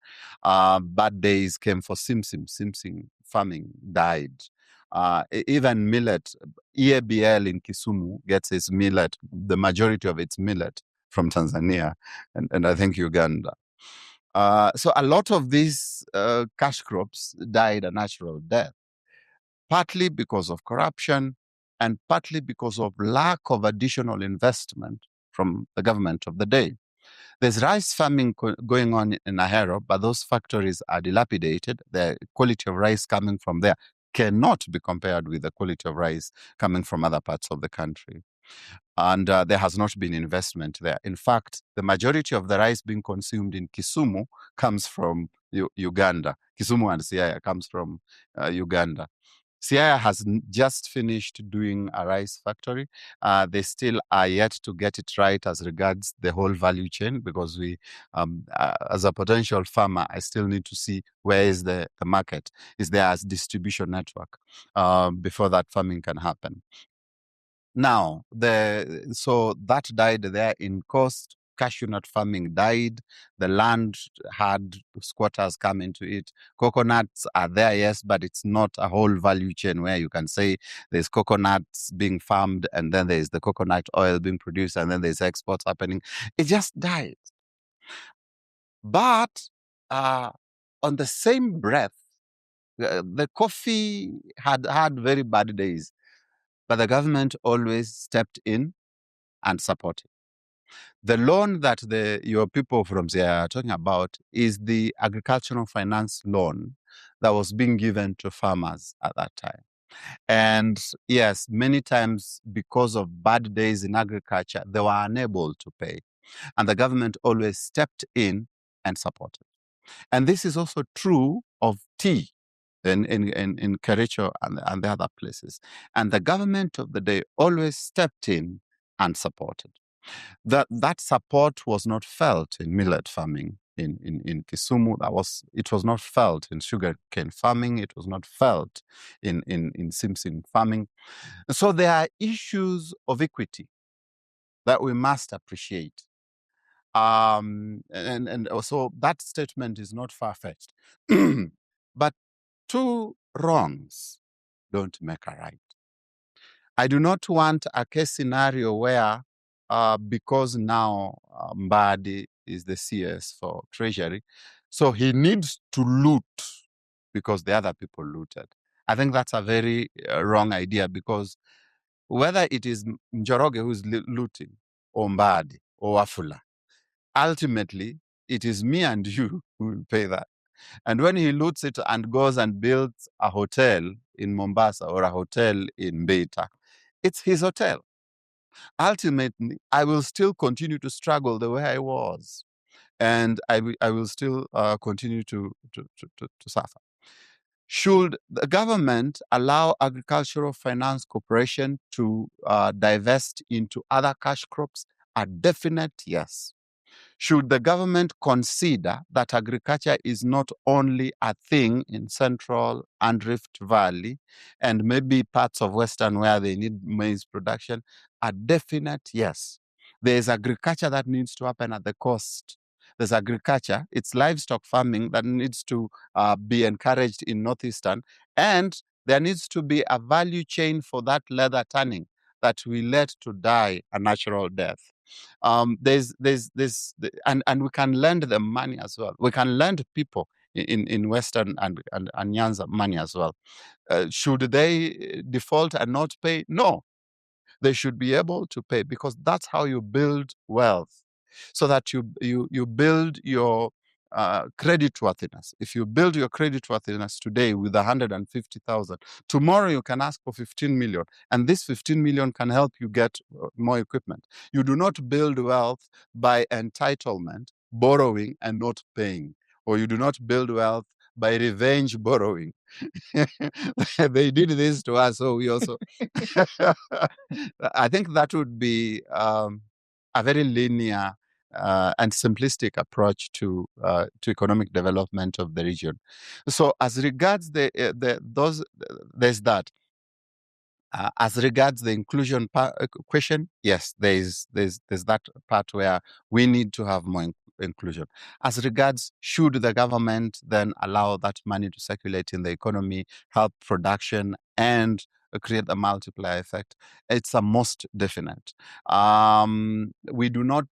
Bad days came for simsim. Simsim farming died. Even millet, EABL in Kisumu gets its millet, the majority of its millet from Tanzania and I think Uganda. So a lot of these cash crops died a natural death, partly because of corruption and partly because of lack of additional investment from the government of the day. There's rice farming going on in Ahero, but those factories are dilapidated. The quality of rice coming from there cannot be compared with the quality of rice coming from other parts of the country. And there has not been investment there. In fact, the majority of the rice being consumed in Kisumu comes from Uganda. Kisumu and Siaya comes from Uganda. Siaya has just finished doing a rice factory. They still are yet to get it right as regards the whole value chain, because we, as a potential farmer, I still need to see where is the market. Is there a distribution network before that farming can happen? Now, so that died there in cost. Cashew nut farming died. The land had squatters come into it. Coconuts are there, yes, but it's not a whole value chain where you can say there's coconuts being farmed and then there's the coconut oil being produced and then there's exports happening. It just died. But on the same breath, the coffee had very bad days, but the government always stepped in and supported. The loan that your people from there are talking about is the agricultural finance loan that was being given to farmers at that time. And yes, many times because of bad days in agriculture, they were unable to pay. And the government always stepped in and supported. And this is also true of tea in Kericho and the other places. And the government of the day always stepped in and supported. That support was not felt in millet farming in Kisumu. It was not felt in sugarcane farming. It was not felt in Simsim farming. So there are issues of equity that we must appreciate. And so that statement is not far-fetched. But two wrongs don't make a right. I do not want a case scenario where, because now Mbadi is the CS for Treasury, so he needs to loot because the other people looted. I think that's a very wrong idea, because whether it is Njoroge who's looting, or Mbadi, or Wafula, ultimately it is me and you who will pay that. And when he loots it and goes and builds a hotel in Mombasa or a hotel in Beta, it's his hotel. Ultimately, I will still continue to struggle the way I was, and I will still continue to suffer. Should the government allow Agricultural Finance Corporation to divest into other cash crops? A definite yes. Should the government consider that agriculture is not only a thing in Central and Rift Valley and maybe parts of Western where they need maize production? A definite yes. There's agriculture that needs to happen at the coast. There's agriculture, it's livestock farming that needs to be encouraged in Northeastern, and there needs to be a value chain for that leather tanning that we let to die a natural death. And we can lend them money as well. We can lend people in Western and Nyanza money as well. Should they default and not pay? No, they should be able to pay, because that's how you build wealth, so that you build your credit worthiness. If you build your credit worthiness today with 150,000, tomorrow you can ask for 15 million, and this 15 million can help you get more equipment. You do not build wealth by entitlement, borrowing and not paying, or you do not build wealth by revenge borrowing. They did this to us, so we also. I think that would be a very linear and simplistic approach to economic development of the region. So, as regards there's that. As regards the inclusion question, yes, there's that part where we need to have more inclusion. As regards, should the government then allow that money to circulate in the economy, help production, and create a multiplier effect? It's a most definite. We do not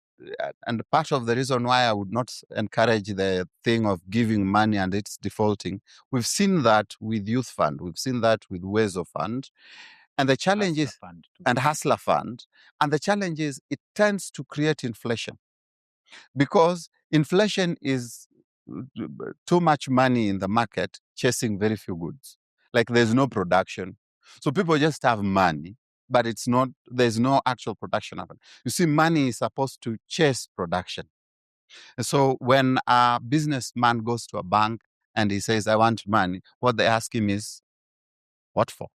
and part of the reason why I would not encourage the thing of giving money and it's defaulting, we've seen that with Youth Fund, we've seen that with Ways of Fund, and the challenge is, and Hustler Fund, and the challenge is it tends to create inflation, because inflation is too much money in the market chasing very few goods. Like there's no production. So people just have money, but there's no actual production happening. You see, money is supposed to chase production. And so when a businessman goes to a bank and he says, I want money, what they ask him is, what for?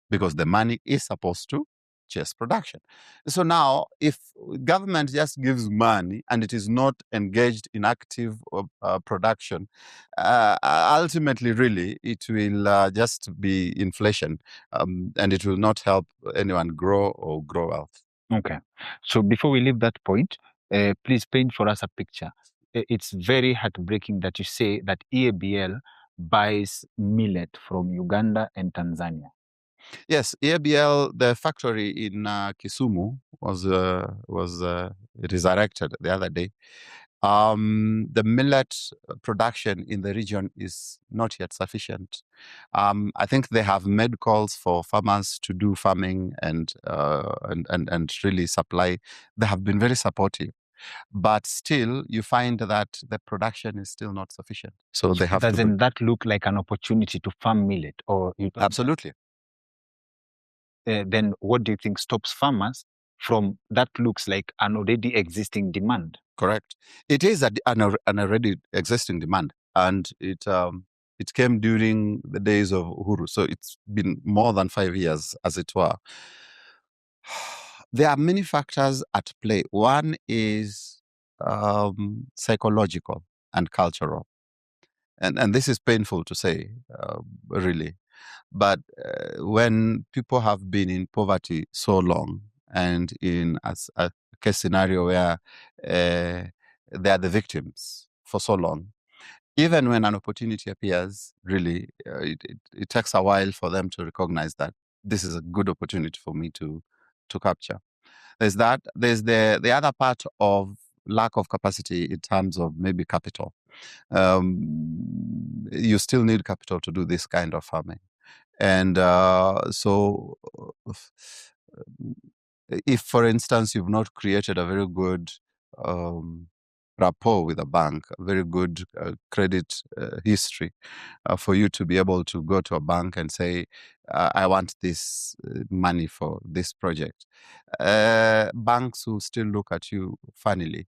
Because the money is supposed to chase production. So now, if government just gives money and it is not engaged in active production, ultimately, really, it will just be inflation, and it will not help anyone grow or grow wealth. Okay. So before we leave that point, please paint for us a picture. It's very heartbreaking that you say that EABL buys millet from Uganda and Tanzania. Yes, EABL, the factory in Kisumu was resurrected the other day. The millet production in the region is not yet sufficient. I think they have made calls for farmers to do farming and really supply. They have been very supportive, but still, you find that the production is still not sufficient. So they have Doesn't that look like an opportunity to farm millet, or you don't? Absolutely. Then what do you think stops farmers from that looks like an already existing demand? Correct. It is an already existing demand, and it came during the days of Uhuru, so it's been more than 5 years, as it were. There are many factors at play. One is psychological and cultural, and this is painful to say, really. But when people have been in poverty so long, and in a case scenario where they are the victims for so long, even when an opportunity appears, really, it takes a while for them to recognize that this is a good opportunity for me to capture. There's that. There's the other part of lack of capacity in terms of maybe capital. You still need capital to do this kind of farming. And so, if, for instance, you've not created a very good rapport with a bank, a very good credit history, for you to be able to go to a bank and say, I want this money for this project, banks will still look at you funnily.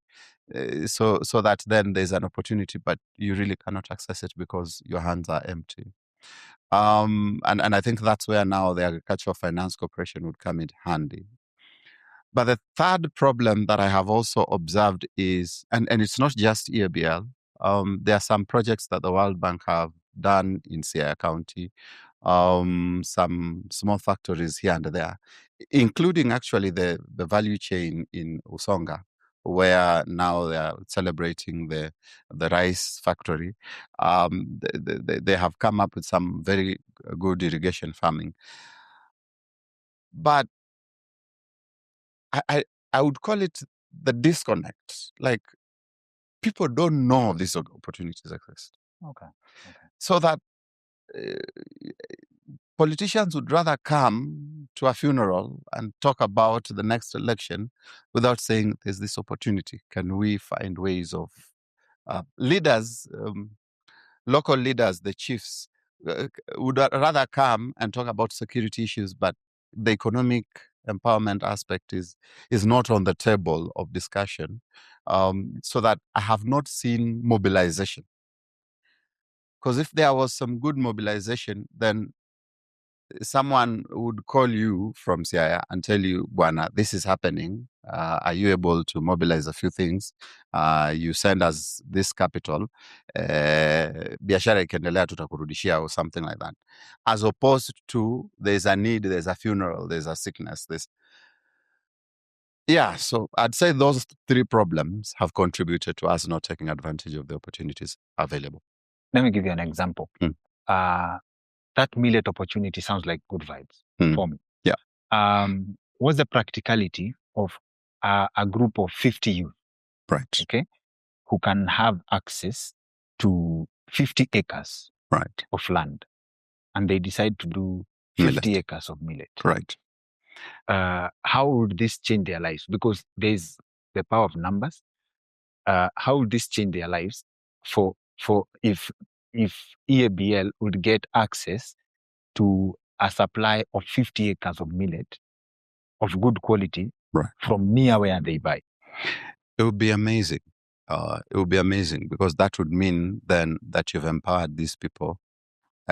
So that then there's an opportunity, but you really cannot access it because your hands are empty. And I think that's where now the Agricultural Finance Corporation would come in handy. But the third problem that I have also observed is, and it's not just EABL, there are some projects that the World Bank have done in Siaya County, some small factories here and there, including actually the value chain in Usonga, where now they are celebrating the rice factory. They have come up with some very good irrigation farming. But I would call it the disconnect. Like, people don't know these opportunities exist. Okay. So that politicians would rather come to a funeral and talk about the next election without saying there's this opportunity. Can we find ways of leaders, local leaders, the chiefs, would rather come and talk about security issues, but the economic empowerment aspect is not on the table of discussion, so that I have not seen mobilization. Because if there was some good mobilization, then someone would call you from Siaya and tell you, Bwana, this is happening. Are you able to mobilize a few things? You send us this capital. Biashara ikiendelea tutakurudishia, or something like that. As opposed to, there's a need, there's a funeral, there's a sickness. Yeah, so I'd say those three problems have contributed to us not taking advantage of the opportunities available. Let me give you an example. That millet opportunity sounds like good vibes for me. Yeah. What's the practicality of a group of 50 youth, Right. okay, who can have access to 50 acres Right. of land, and they decide to do 50 Millet. acres of millet. Right. How would this change their lives? Because there's the power of numbers. How would this change their lives for if EABL would get access to a supply of 50 acres of millet of good quality Right. from near where they buy? It would be amazing. It would be amazing because that would mean then that you've empowered these people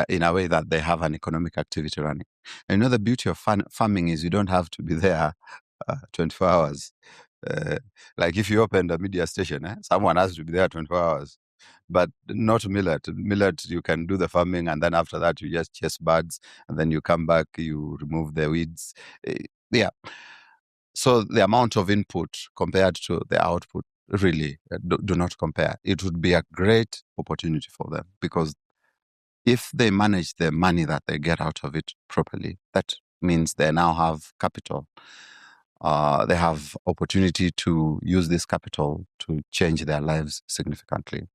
in a way that they have an economic activity running. And the beauty of farming is you don't have to be there 24 hours. Like if you opened a media station, someone has to be there 24 hours. But not millet. Millet, you can do the farming, and then after that, you just chase birds, and then you come back, you remove the weeds. Yeah. So the amount of input compared to the output really do not compare. It would be a great opportunity for them because if they manage the money that they get out of it properly, that means they now have capital. They have opportunity to use this capital to change their lives significantly.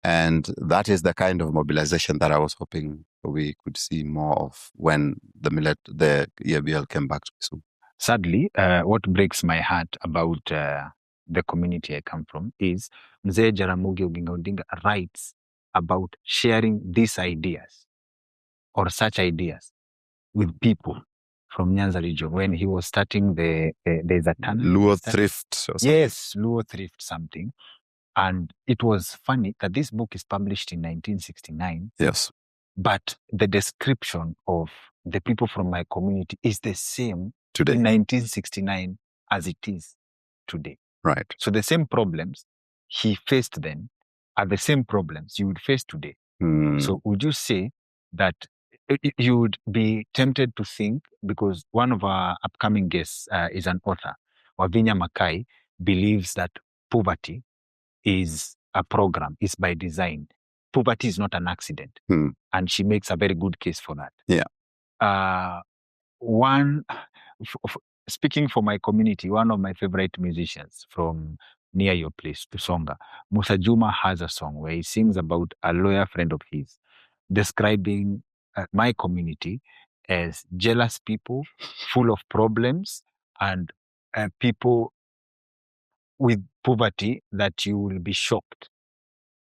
And that is the kind of mobilization that I was hoping we could see more of when the EABL came back to Kisumu. Sadly, what breaks my heart about the community I come from is Mzee Jaramogi Oginga Odinga writes about sharing these ideas or such ideas with people from Nyanza region when he was starting there's a tunnel. Luo Thrift or something. Yes, Luo Thrift something. And it was funny that this book is published in 1969. Yes. But the description of the people from my community is the same Today. in 1969 as it is today. Right. So the same problems he faced then are the same problems you would face today. So would you say that you would be tempted to think, because one of our upcoming guests is an author, Wavinya Makai, believes that poverty is a program, is by design. Poverty is not an accident. And she makes a very good case for that. Yeah. Speaking for my community, one of my favorite musicians from near your place, Tusonga, Musa Juma, has a song where he sings about a lawyer friend of his, describing my community as jealous people, full of problems, and people with poverty that you will be shocked.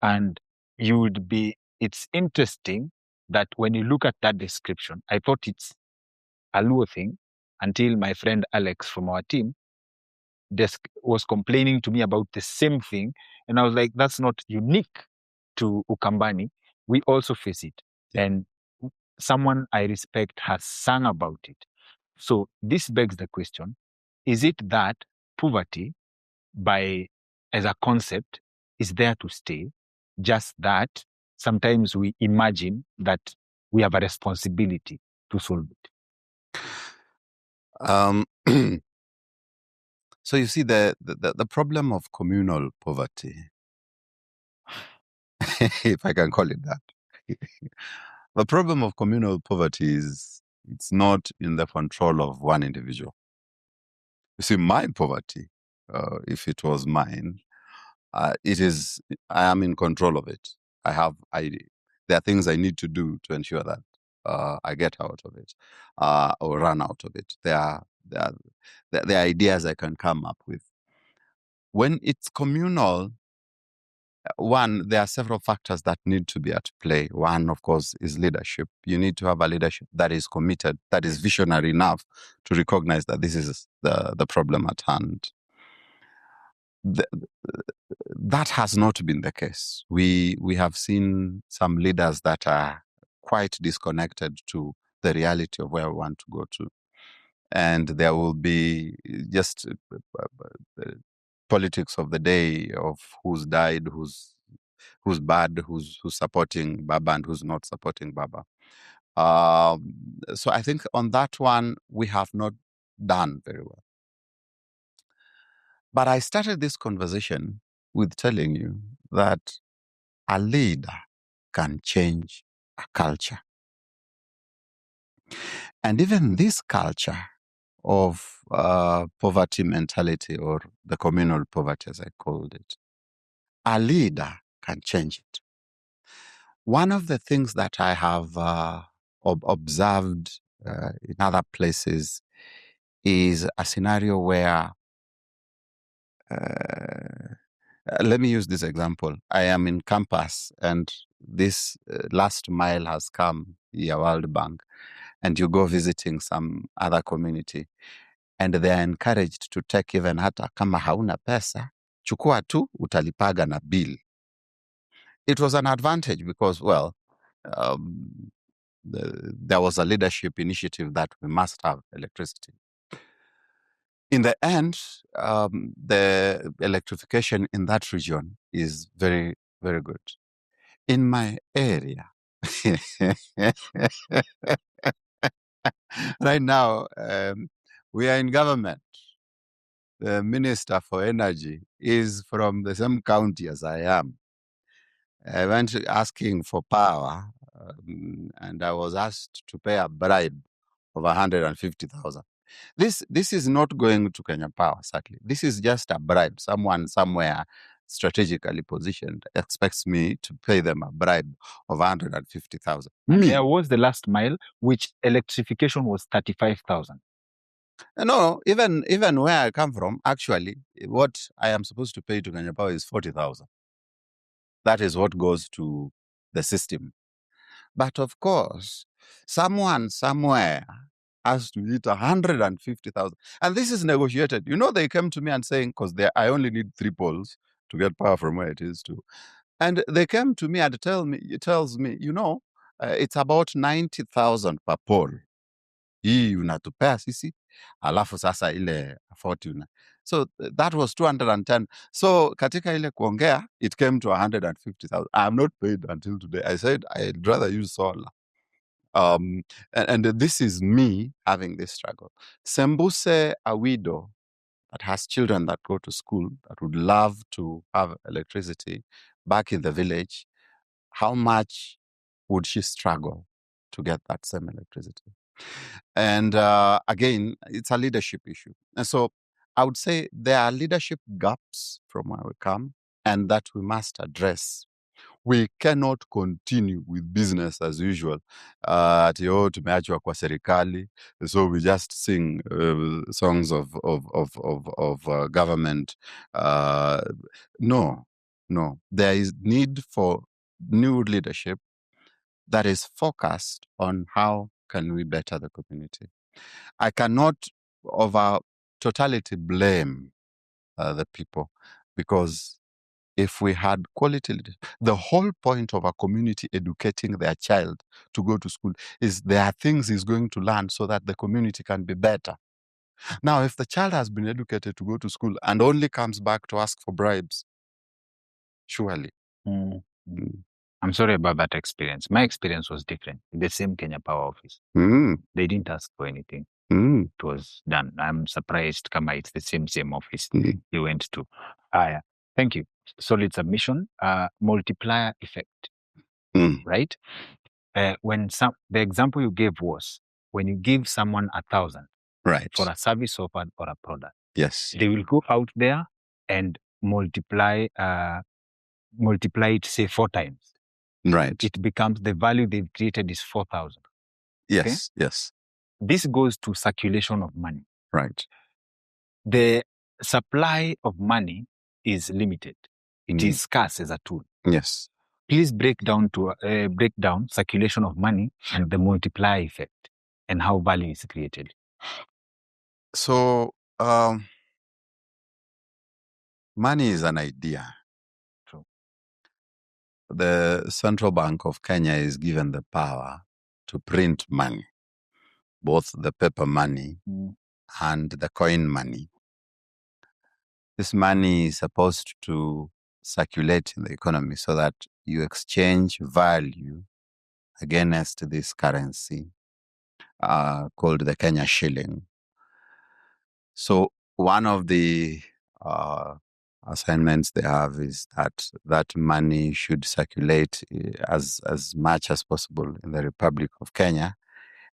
And it's interesting that when you look at that description, I thought it's a Luo thing until my friend Alex from our team was complaining to me about the same thing. And I was like, that's not unique to Ukambani. We also face it. Yeah. And someone I respect has sung about it. So this begs the question, is it that poverty as a concept is there to stay, just that sometimes we imagine that we have a responsibility to solve it? So you see the problem of communal poverty, if I can call it that. The problem of communal poverty is it's not in the control of one individual. You see, my poverty, if it was mine, I am in control of it. There are things I need to do to ensure that I get out of it or run out of it. There are ideas I can come up with. When it's communal, one, there are several factors that need to be at play. One, of course, is leadership. You need to have a leadership that is committed, that is visionary enough to recognize that this is the problem at hand. That has not been the case. We have seen some leaders that are quite disconnected to the reality of where we want to go to. And there will be just politics of the day of who's died, who's bad, who's supporting Baba and who's not supporting Baba. So I think on that one, we have not done very well. But I started this conversation with telling you that a leader can change a culture. And even this culture of poverty mentality, or the communal poverty, as I called it. A leader can change it. One of the things that I have observed in other places is a scenario where, let me use this example. I am in campus, and this last mile has come here, World Bank, and you go visiting some other community, and they are encouraged to take even hata kama hauna pesa, chukua tu, utalipaga na bill. It was an advantage because, well, um, there was a leadership initiative that we must have electricity. In the end, the electrification in that region is very, very good. In my area, right now, we are in government. The Minister for Energy is from the same county as I am. I went asking for power, and I was asked to pay a bribe of 150,000. This is not going to Kenya Power, sadly. This is just a bribe. Someone somewhere strategically positioned expects me to pay them a bribe of 150,000. There was the last mile, which electrification was 35,000. No, even where I come from, actually, what I am supposed to pay to Kenya Power is 40,000. That is what goes to the system. But of course, someone somewhere has to hit 150,000. And this is negotiated. You know, they came to me and saying, because I only need 3 poles to get power from where it is to. And they came to me and it tells me, it's about 90,000 per pole. Hii unatupea sisi, alafu sasa ile 40 So that was 210. So katika ile kuongea, it came to 150,000. I am not paid until today. I said I'd rather use solar. And this is me having this struggle. Sembuse, a widow that has children that go to school, that would love to have electricity back in the village, how much would she struggle to get that same electricity? And again, it's a leadership issue. And so I would say there are leadership gaps from where we come, and that we must address. We cannot continue with business as usual. Ati tumeachwa kwa serikali, so we just sing songs of government. No. There is need for new leadership that is focused on how can we better the community. I cannot over totality blame the people, because if we had quality, the whole point of a community educating their child to go to school is there are things he's going to learn so that the community can be better. Now, if the child has been educated to go to school and only comes back to ask for bribes, surely. I'm sorry about that experience. My experience was different. In the same Kenya Power office. They didn't ask for anything. It was done. I'm surprised kama it's the same office you went to. Thank you. Solid submission. Multiplier effect. Right? The example you gave was when you give someone 1,000 for a service or a product. Yes. They will go out there and multiply it, say, 4 times. Right. It becomes the value they've created is 4,000. Yes. Okay? Yes. This goes to circulation of money. Right. The supply of money is limited. It is scarce as a tool. Yes. Please break down circulation of money and the multiplier effect and how value is created. So, money is an idea. True. The Central Bank of Kenya is given the power to print money, both the paper money and the coin money. This money is supposed to circulate in the economy so that you exchange value against this currency called the Kenya shilling. So one of the assignments they have is that money should circulate as much as possible in the Republic of Kenya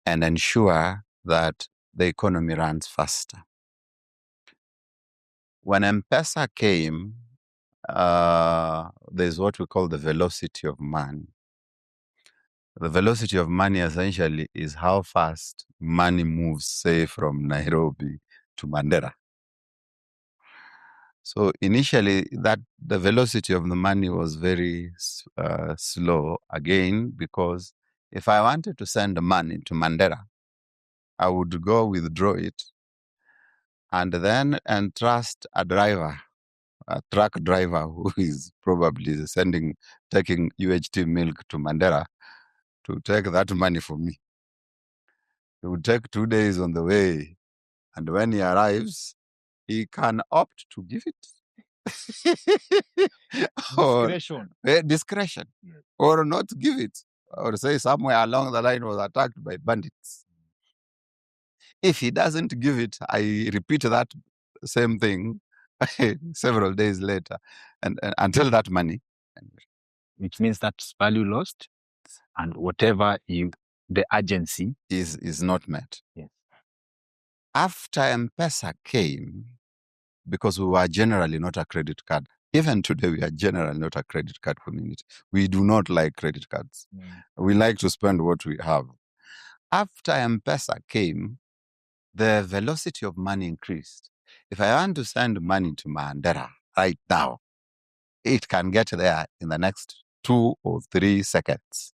and ensure that the economy runs faster. When M-Pesa came, there's what we call the velocity of money. The velocity of money essentially is how fast money moves, say, from Nairobi to Mandera. So initially, the velocity of the money was very slow, again, because if I wanted to send money to Mandera, I would go withdraw it and then entrust a driver, a truck driver who is probably taking UHT milk to Mandera to take that money for me. It would take 2 days on the way. And when he arrives, he can opt to give it. Discretion. Discretion. Yes. Or not give it. Or say somewhere along the line was attacked by bandits. If he doesn't give it, I repeat that same thing several days later and until that money. Which means that's value lost, and whatever the urgency is not met. Yes. After M-Pesa came, because we were generally not a credit card, even today we are generally not a credit card community. We do not like credit cards. We like to spend what we have. After M-Pesa came, the velocity of money increased. If I want to send money to Mandera right now, it can get there in the next 2 or 3 seconds.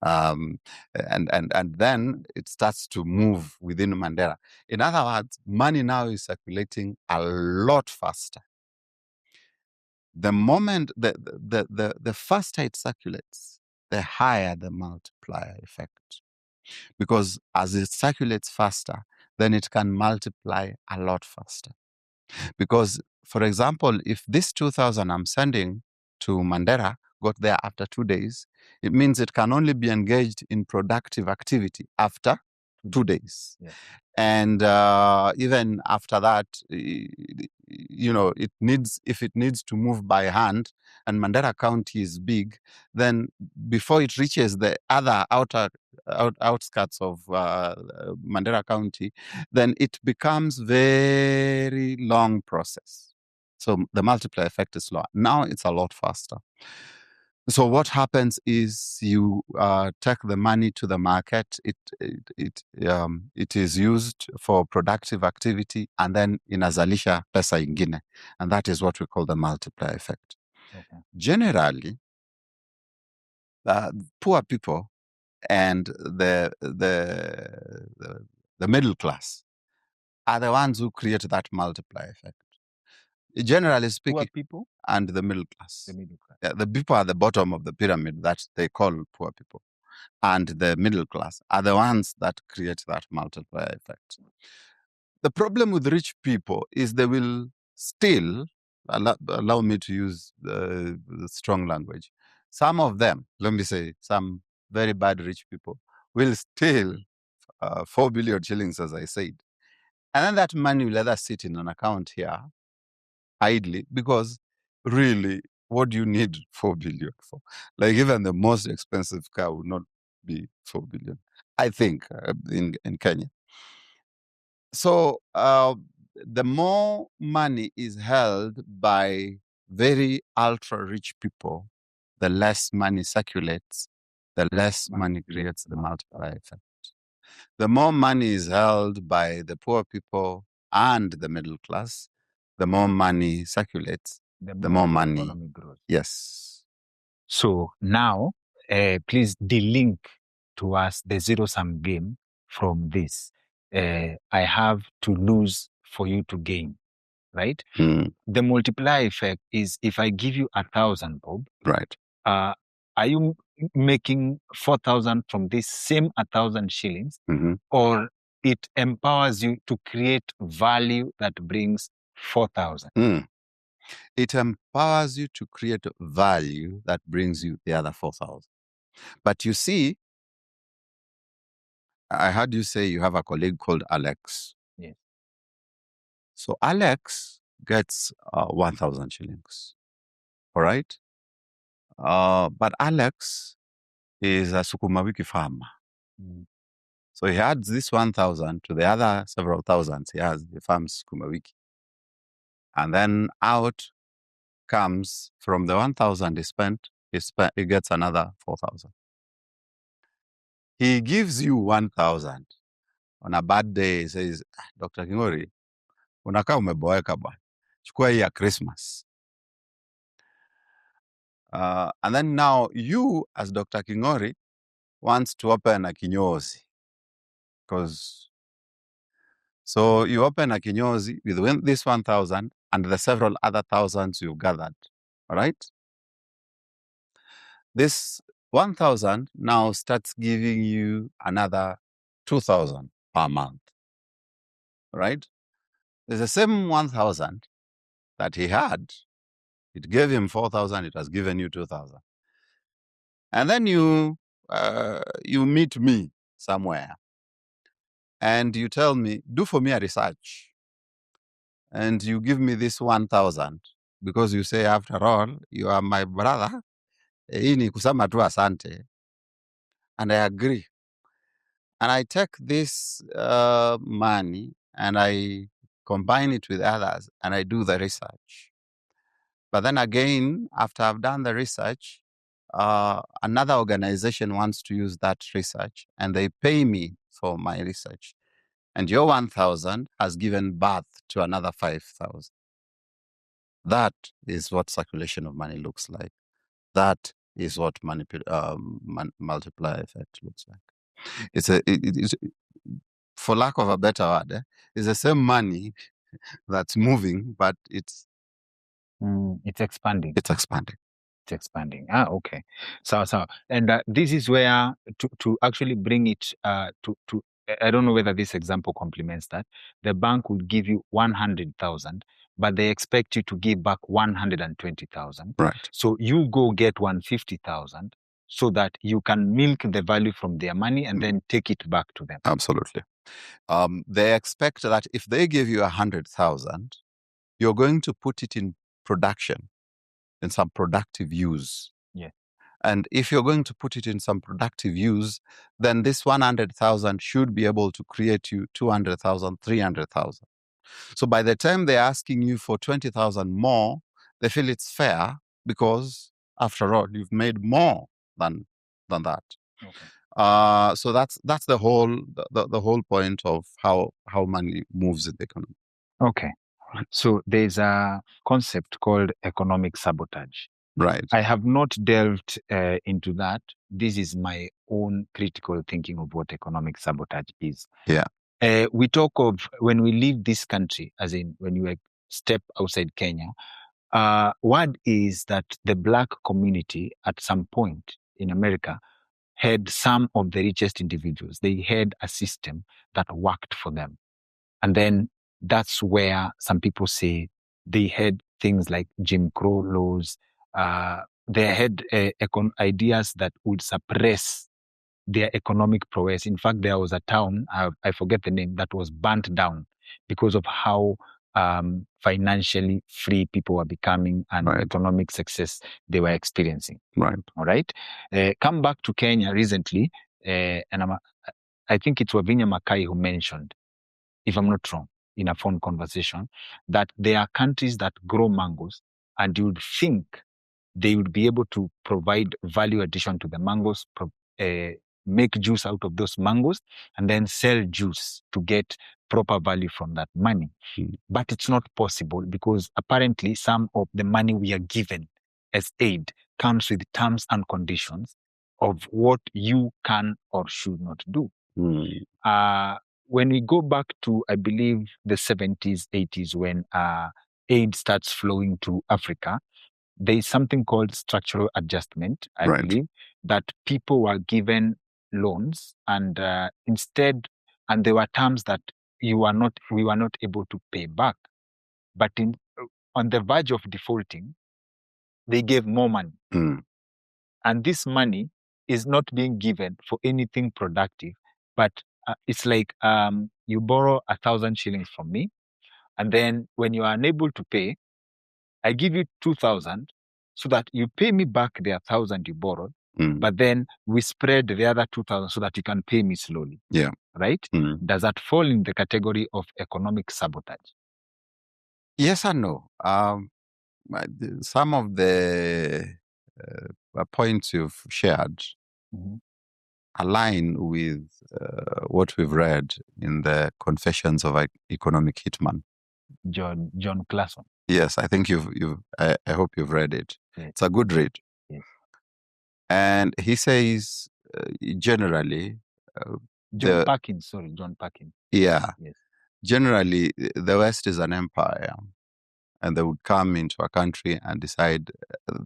And then it starts to move within Mandera. In other words, money now is circulating a lot faster. The moment the faster it circulates, the higher the multiplier effect. Because as it circulates faster, then it can multiply a lot faster. Because, for example, if this 2,000 I'm sending to Mandera got there after 2 days, it means it can only be engaged in productive activity after 2 days. Yeah. And even after that, if it needs to move by hand, and Mandera County is big, then before it reaches the other outskirts of Mandera County, then it becomes very long process. So the multiplier effect is slower. Now it's a lot faster. So what happens is you take the money to the market. It is used for productive activity, and then inazalisha pesa ingine, and that is what we call the multiplier effect. Okay. Generally, poor people and the middle class are the ones who create that multiplier effect. Generally speaking, Poor people and the middle class. The middle class. Yeah, the people at the bottom of the pyramid that they call poor people, and the middle class are the ones that create that multiplier effect. The problem with rich people is they will still, allow me to use strong language, some of them, let me say, some very bad rich people will steal 4 billion shillings, as I said. And then that money will either sit in an account here idly, because really, what do you need 4 billion for? Like, even the most expensive car would not be 4 billion, I think, in Kenya. So the more money is held by very ultra-rich people, the less money circulates, the less money creates the multiplier effect. The more money is held by the poor people and the middle class, the more money circulates, the more money economy grows. Yes. So now, please delink to us the zero-sum game from this. I have to lose for you to gain, right? The multiplier effect is, if I give you 1,000, Bob, right? Are you making 4,000 from this same 1,000 shillings, or it empowers you to create value that brings 4,000? It empowers you to create value that brings you the other 4,000. But you see, I heard you say you have a colleague called Alex. Yes. So Alex gets 1,000 shillings. All right? But Alex is a sukuma wiki farmer. So he adds this 1,000 to the other several thousands he has, the farm's sukuma wiki. And then out comes from the 1,000 he gets another 4,000. He gives you 1,000. On a bad day, he says, Dr. Kingori, unakaa umeboeka bwana. Chukua hii ya Christmas. And then now you, as Dr. Kingori, wants to open a kinyozi. So you open a kinyozi with this 1,000 and the several other thousands you've gathered. All right? This 1,000 now starts giving you another 2,000 per month. Right? There's the same 1,000 that he had. It gave him 4,000. It has given you 2,000. And then you meet me somewhere and you tell me, do for me a research. And you give me this 1,000 because you say, after all, you are my brother. Hii ni kusema tu asante. And I agree. And I take this money and I combine it with others and I do the research. But then again, after I've done the research, another organization wants to use that research and they pay me for my research. And your 1,000 has given birth to another 5,000. That is what circulation of money looks like. That is what multiplier effect looks like. It's for lack of a better word, it's the same money that's moving, but it's expanding. It's expanding. It's expanding. Okay. So, and this is where to actually bring it to I don't know whether this example complements that. The bank would give you 100,000, but they expect you to give back 120,000. Right. So you go get 150,000 so that you can milk the value from their money and then take it back to them. Absolutely. They expect that if they give you 100,000, you're going to put it in production, in some productive use. Yeah. And if you're going to put it in some productive use, then this 100,000 should be able to create you 200,000, 300,000. So by the time they're asking you for 20,000 more, they feel it's fair because, after all, you've made more than that. Okay. So that's the whole point of how money moves in the economy. Okay. So there's a concept called economic sabotage. Right. I have not delved into that. This is my own critical thinking of what economic sabotage is. Yeah. We talk of when we leave this country, as in when you step outside Kenya, word is that the Black community at some point in America had some of the richest individuals. They had a system that worked for them. And then that's where some people say they had things like Jim Crow laws. They had ideas that would suppress their economic prowess. In fact, there was a town, I forget the name, that was burnt down because of how financially free people were becoming and Right. economic success they were experiencing. Right. All right. Come back to Kenya recently, and I think it's Wavinya Makai who mentioned, if I'm not wrong, in a phone conversation, that there are countries that grow mangoes and you would think they would be able to provide value addition to the mangoes, make juice out of those mangoes, and then sell juice to get proper value from that money. But it's not possible because apparently some of the money we are given as aid comes with terms and conditions of what you can or should not do. When we go back to, I believe, the 70s, 80s, when aid starts flowing to Africa, there is something called structural adjustment, I Right. believe, that people were given loans and instead, and there were terms that we were not able to pay back. But on the verge of defaulting, they gave more money. And this money is not being given for anything productive, but it's like you borrow 1,000 shillings from me, and then when you are unable to pay, I give you 2,000 so that you pay me back the 1,000 you borrowed, but then we spread the other 2,000 so that you can pay me slowly. Yeah. Right? Does that fall in the category of economic sabotage? Yes and no. Some of the points you've shared align with what we've read in the Confessions of an Economic Hitman. John Clason. Yes, I think I hope you've read it. Yes. It's a good read. Yes. And he says, generally, John Perkins. Yeah. Yes. Generally, the West is an empire, and they would come into a country and decide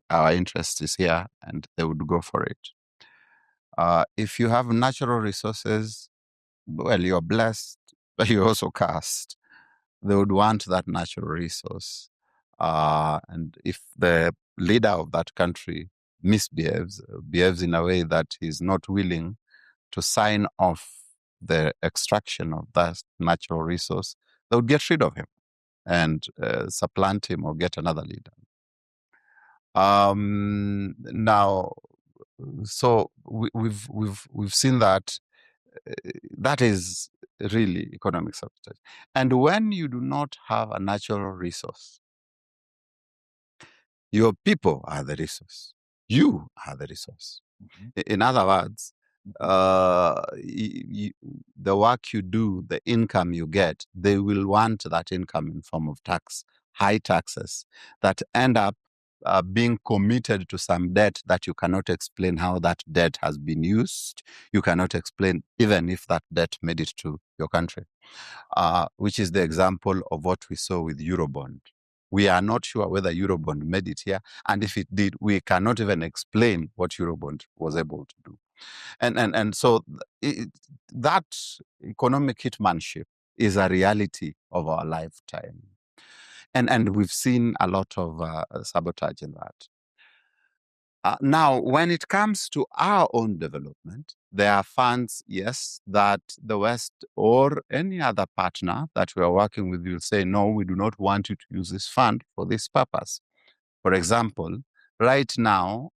our interest is here, and they would go for it. If you have natural resources, well, you're blessed, but you're also cursed. They would want that natural resource. And if the leader of that country behaves in a way that he's not willing to sign off the extraction of that natural resource, they would get rid of him and supplant him or get another leader. Now, so we've seen that that is really economic sabotage. And when you do not have a natural resource, your people are the resource. You are the resource. In other words, the work you do, the income you get, they will want that income in form of tax, high taxes that end up being committed to some debt that you cannot explain how that debt has been used. You cannot explain even if that debt made it to your country, which is the example of what we saw with Eurobond. We are not sure whether Eurobond made it here. And if it did, we cannot even explain what Eurobond was able to do. And so that economic hitmanship is a reality of our lifetime. And we've seen a lot of sabotage in that. Now, when it comes to our own development, there are funds, yes, that the West or any other partner that we are working with will say, no, we do not want you to use this fund for this purpose. For example, right now,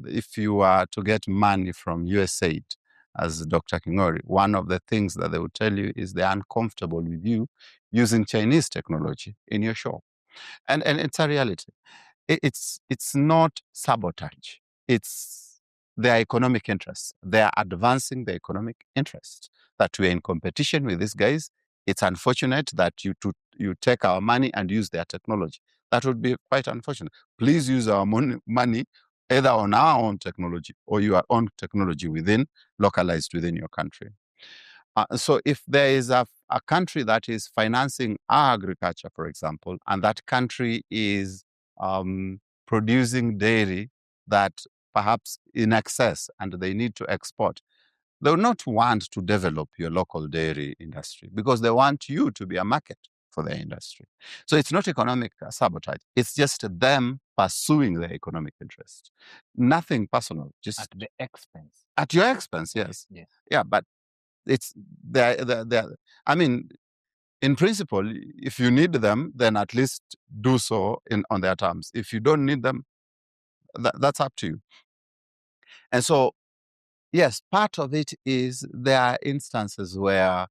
if you are to get money from USAID, as Dr. Kingori, one of the things that they will tell you is they're uncomfortable with you using Chinese technology in your shop. And it's a reality. It's not sabotage. It's their economic interests. They are advancing their economic interests. That we're in competition with these guys. It's unfortunate that you take our money and use their technology. That would be quite unfortunate. Please use our money either on our own technology or your own technology localized within your country. So if there is a country that is financing our agriculture, for example, and that country is producing dairy that perhaps in excess and they need to export, they will not want to develop your local dairy industry because they want you to be a market for their industry. So it's not economic sabotage. It's just them pursuing their economic interest. Nothing personal. Just at the expense. At your expense, yes. Yes. Yeah, but it's I mean, in principle, if you need them, then at least do so on their terms. If you don't need them, that's up to you. And so, yes, part of it is there are instances where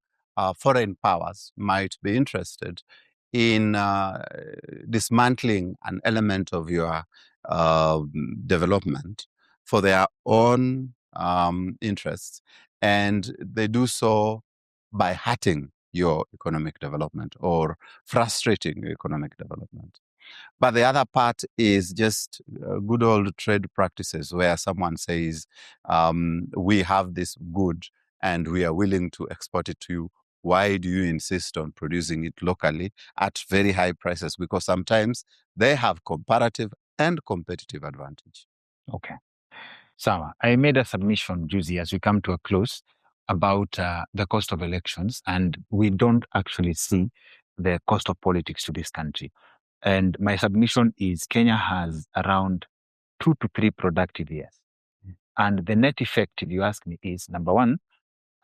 foreign powers might be interested in dismantling an element of your development for their own interests. And they do so by hurting your economic development or frustrating your economic development. But the other part is just good old trade practices where someone says, we have this good and we are willing to export it to you. Why do you insist on producing it locally at very high prices? Because sometimes they have comparative and competitive advantage. Okay. Sawa, I made a submission, Juicy, as we come to a close about the cost of elections, and we don't actually see the cost of politics to this country. And my submission is Kenya has around 2 to 3 productive years. And the net effect, if you ask me, is number one,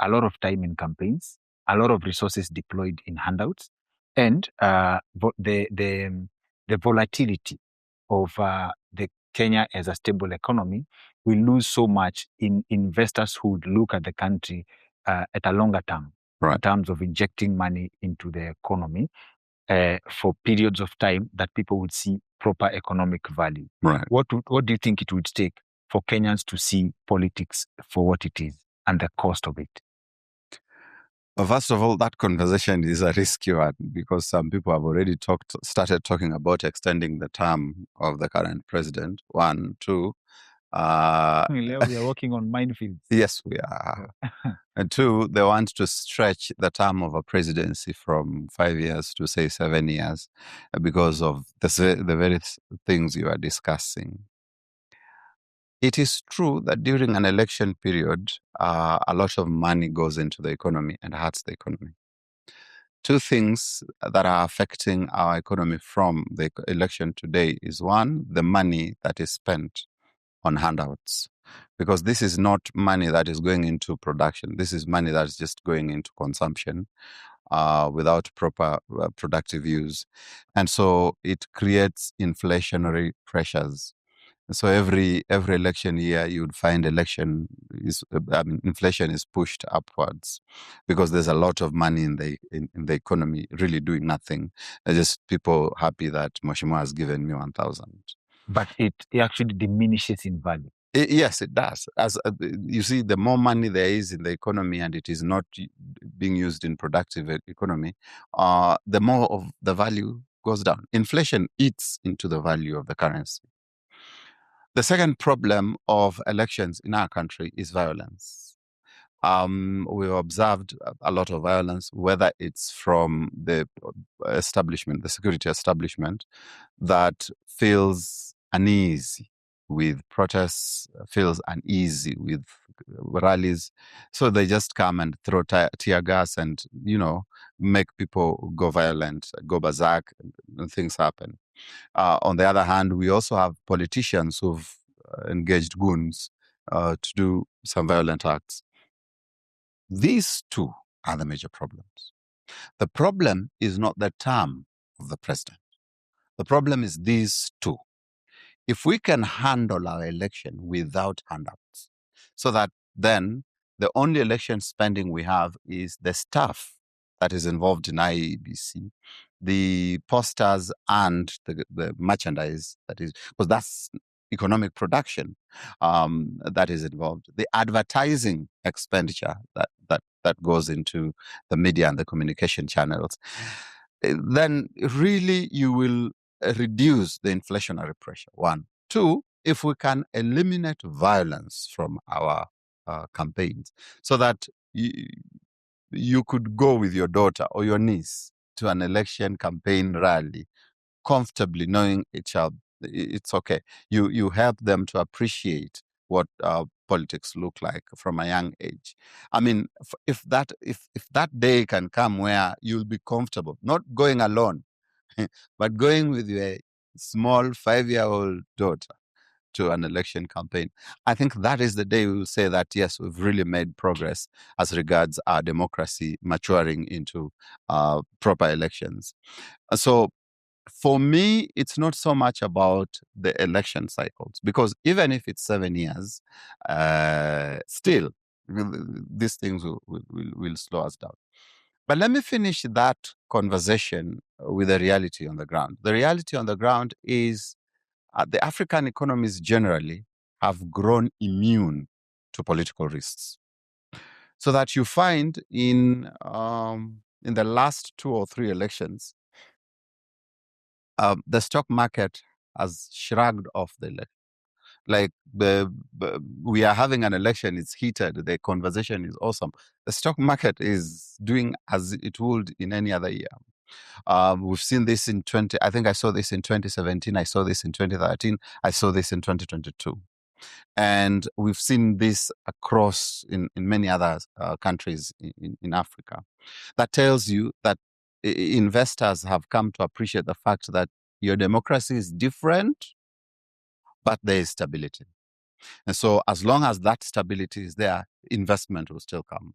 a lot of time in campaigns, a lot of resources deployed in handouts, and the volatility of the Kenya as a stable economy, we lose so much in investors who would look at the country at a longer term, Right. in terms of injecting money into the economy for periods of time that people would see proper economic value. Right. What do you think it would take for Kenyans to see politics for what it is and the cost of it? Well, first of all, that conversation is a risky one because some people have already started talking about extending the term of the current president. One, two. We are working on minefields. Yes, we are. And two, they want to stretch the term of a presidency from 5 years to, say, 7 years because of the very things you are discussing. It is true that during an election period, a lot of money goes into the economy and hurts the economy. Two things that are affecting our economy from the election today is one, the money that is spent on handouts, because this is not money that is going into production. This is money that is just going into consumption without proper productive use. And so it creates inflationary pressures. So every election year, you would find inflation is pushed upwards because there's a lot of money in the economy really doing nothing. Just people happy that Moshimo has given me 1,000. But it actually diminishes in value. Yes, it does. As you see, the more money there is in the economy and it is not being used in productive economy, the more of the value goes down. Inflation eats into the value of the currency. The second problem of elections in our country is violence. We've observed a lot of violence, whether it's from the establishment, the security establishment, that feels uneasy with protests, feels uneasy with rallies. So they just come and throw tear gas and, make people go violent, go berserk, and things happen. On the other hand, we also have politicians who've engaged goons to do some violent acts. These two are the major problems. The problem is not the term of the president. The problem is these two. If we can handle our election without handouts, so that then the only election spending we have is the staff that is involved in IEBC, the posters and the merchandise that is, because that's economic production that is involved, the advertising expenditure that goes into the media and the communication channels, then really you will reduce the inflationary pressure. One. Two, if we can eliminate violence from our campaigns so that you could go with your daughter or your niece to an election campaign rally comfortably, knowing it's okay. You help them to appreciate what politics look like from a young age. I mean, if that day can come where you'll be comfortable, not going alone, but going with your small 5-year-old daughter to an election campaign, I think that is the day we will say that, yes, we've really made progress as regards our democracy maturing into proper elections. So for me, it's not so much about the election cycles, because even if it's 7 years, still, these things will slow us down. But let me finish that conversation with the reality on the ground. The reality on the ground is the African economies generally have grown immune to political risks. So that you find in the last 2 or 3 elections, the stock market has shrugged off the election. Like we are having an election, it's heated, the conversation is awesome. The stock market is doing as it would in any other year. We've seen this I think I saw this in 2017, I saw this in 2013, I saw this in 2022. And we've seen this across in many other countries in Africa. That tells you that investors have come to appreciate the fact that your democracy is different, but there is stability. And so as long as that stability is there, investment will still come.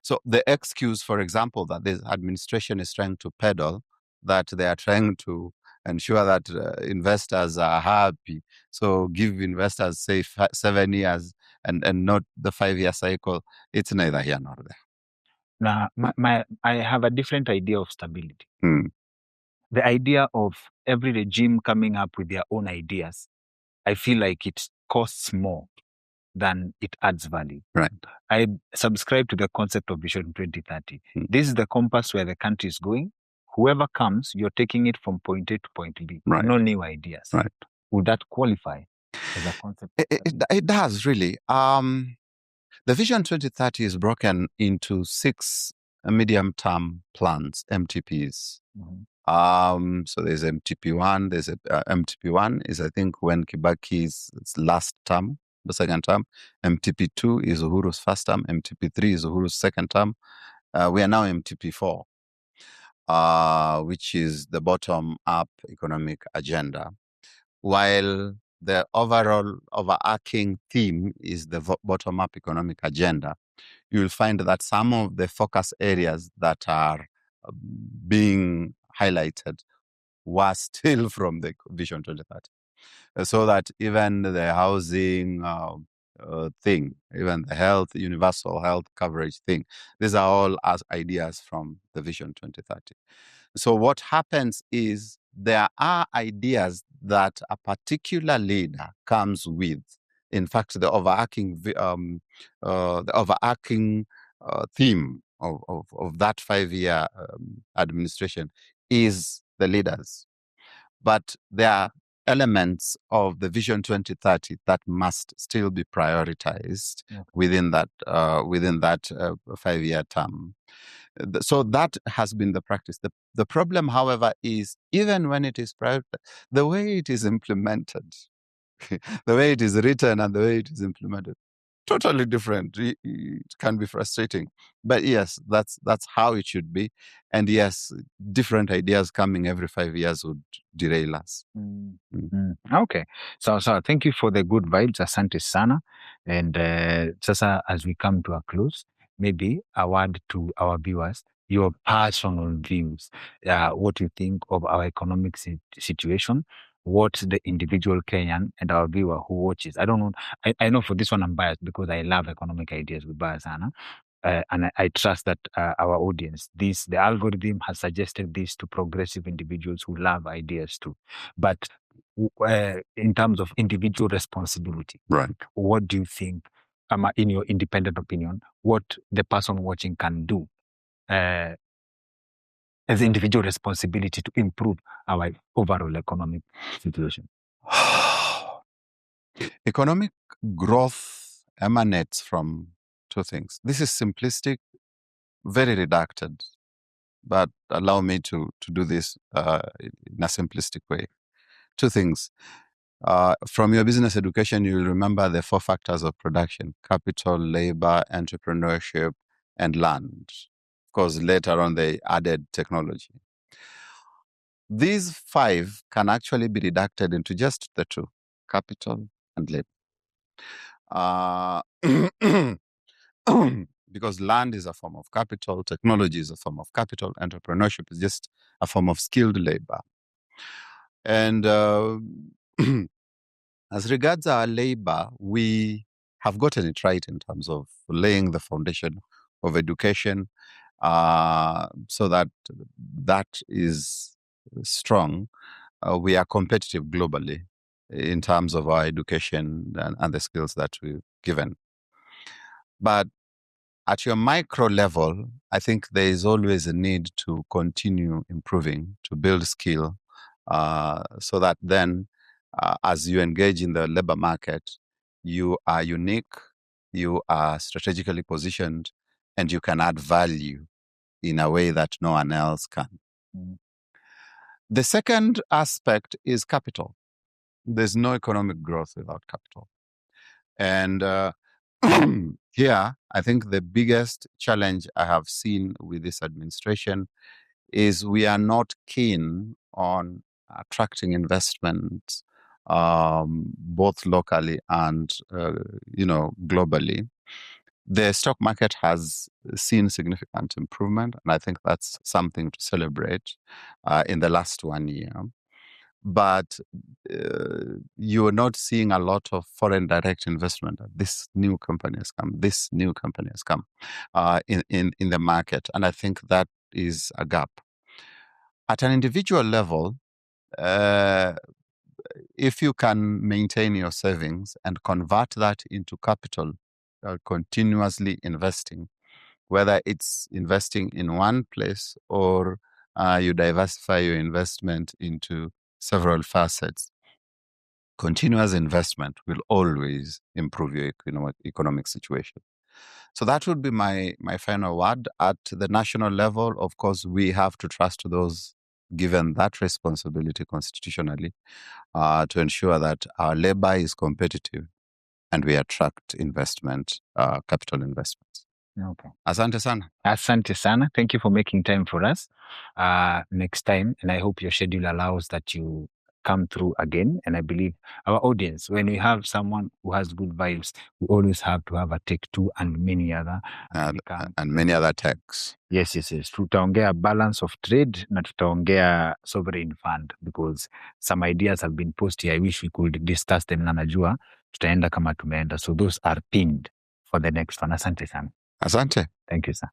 So the excuse, for example, that this administration is trying to peddle, that they are trying to ensure that investors are happy. So give investors, say, 7 years and not the 5-year cycle. It's neither here nor there. Now, I have a different idea of stability. Hmm. The idea of every regime coming up with their own ideas, I feel like it costs more than it adds value. Right. I subscribe to the concept of Vision 2030. Hmm. This is the compass where the country is going. Whoever comes, you're taking it from point A to point B. Right. No new ideas. Right. Would that qualify as a concept? It does, really. The Vision 2030 is broken into 6 medium-term plans, MTPs. Mhm. So there's MTP1. There's MTP1 is, I think, when Kibaki's last term, the second term. MTP2 is Uhuru's first term. MTP3 is Uhuru's second term. We are now MTP4, which is the bottom-up economic agenda, while the overall overarching theme is the bottom-up economic agenda. You will find that some of the focus areas that are being highlighted were still from the Vision 2030. So that even the housing thing, even the health, universal health coverage thing, these are all as ideas from the Vision 2030. So what happens is there are ideas that a particular leader comes with. In fact, the overarching theme of that 5-year administration is the leaders. But there are elements of the Vision 2030 that must still be prioritized within that 5-year term. So that has been the practice. The problem, however, is even when it is prioritized, the way it is implemented, the way it is written and the way it is implemented, totally different. It can be frustrating. But yes, that's how it should be. And yes, different ideas coming every 5 years would derail us. Okay. So thank you for the good vibes. Asante sana. And sasa, as we come to a close, maybe a word to our viewers, your personal views, what you think of our economic situation, what the individual Kenyan and our viewer who watches. I don't know. I know for this one I'm biased because I love economic ideas with bias, Anna. And I trust that our audience, the algorithm has suggested this to progressive individuals who love ideas too. But in terms of individual responsibility, right? What do you think, in your independent opinion, what the person watching can do as individual responsibility to improve our overall economic situation? Economic growth emanates from 2 things. This is simplistic, very redacted, but allow me to do this in a simplistic way. 2 things. From your business education, you will remember the 4 factors of production: capital, labor, entrepreneurship, and land. Of course, later on, they added technology. These 5 can actually be reducted into just the 2, capital and labor. Because land is a form of capital, technology is a form of capital, entrepreneurship is just a form of skilled labor. And as regards our labor, we have gotten it right in terms of laying the foundation of education, so that is strong. We are competitive globally in terms of our education and the skills that we've given. But at your micro level, I think there is always a need to continue improving, to build skill, so that then, as you engage in the labor market, you are unique, you are strategically positioned, and you can add value in a way that no one else can. The second aspect is capital. There's no economic growth without capital. And here, I think the biggest challenge I have seen with this administration is we are not keen on attracting investment, both locally and globally. The stock market has seen significant improvement, and I think that's something to celebrate in the last 1 year. but you're not seeing a lot of foreign direct investment. This new company has come. This new company has come in the market, and I think that is a gap. At an individual level, if you can maintain your savings and convert that into capital, continuously investing, whether it's investing in one place or you diversify your investment into several facets, continuous investment will always improve your economic situation. So that would be my final word. At the national level, of course, we have to trust those given that responsibility constitutionally to ensure that our labor is competitive and we attract investment, capital investments. Okay. Asante sana. Asante sana. Thank you for making time for us. Next time, and I hope your schedule allows that you come through again. And I believe our audience, when we have someone who has good vibes, we always have to have a take two and many other. And many other techs. Yes. Tutaongea balance of trade na tutaongea sovereign fund, because some ideas have been posted. I wish we could discuss them na najua tutaenda kama tumeenda. So those are pinned for the next one. Asante sana. Asante. Thank you, sir.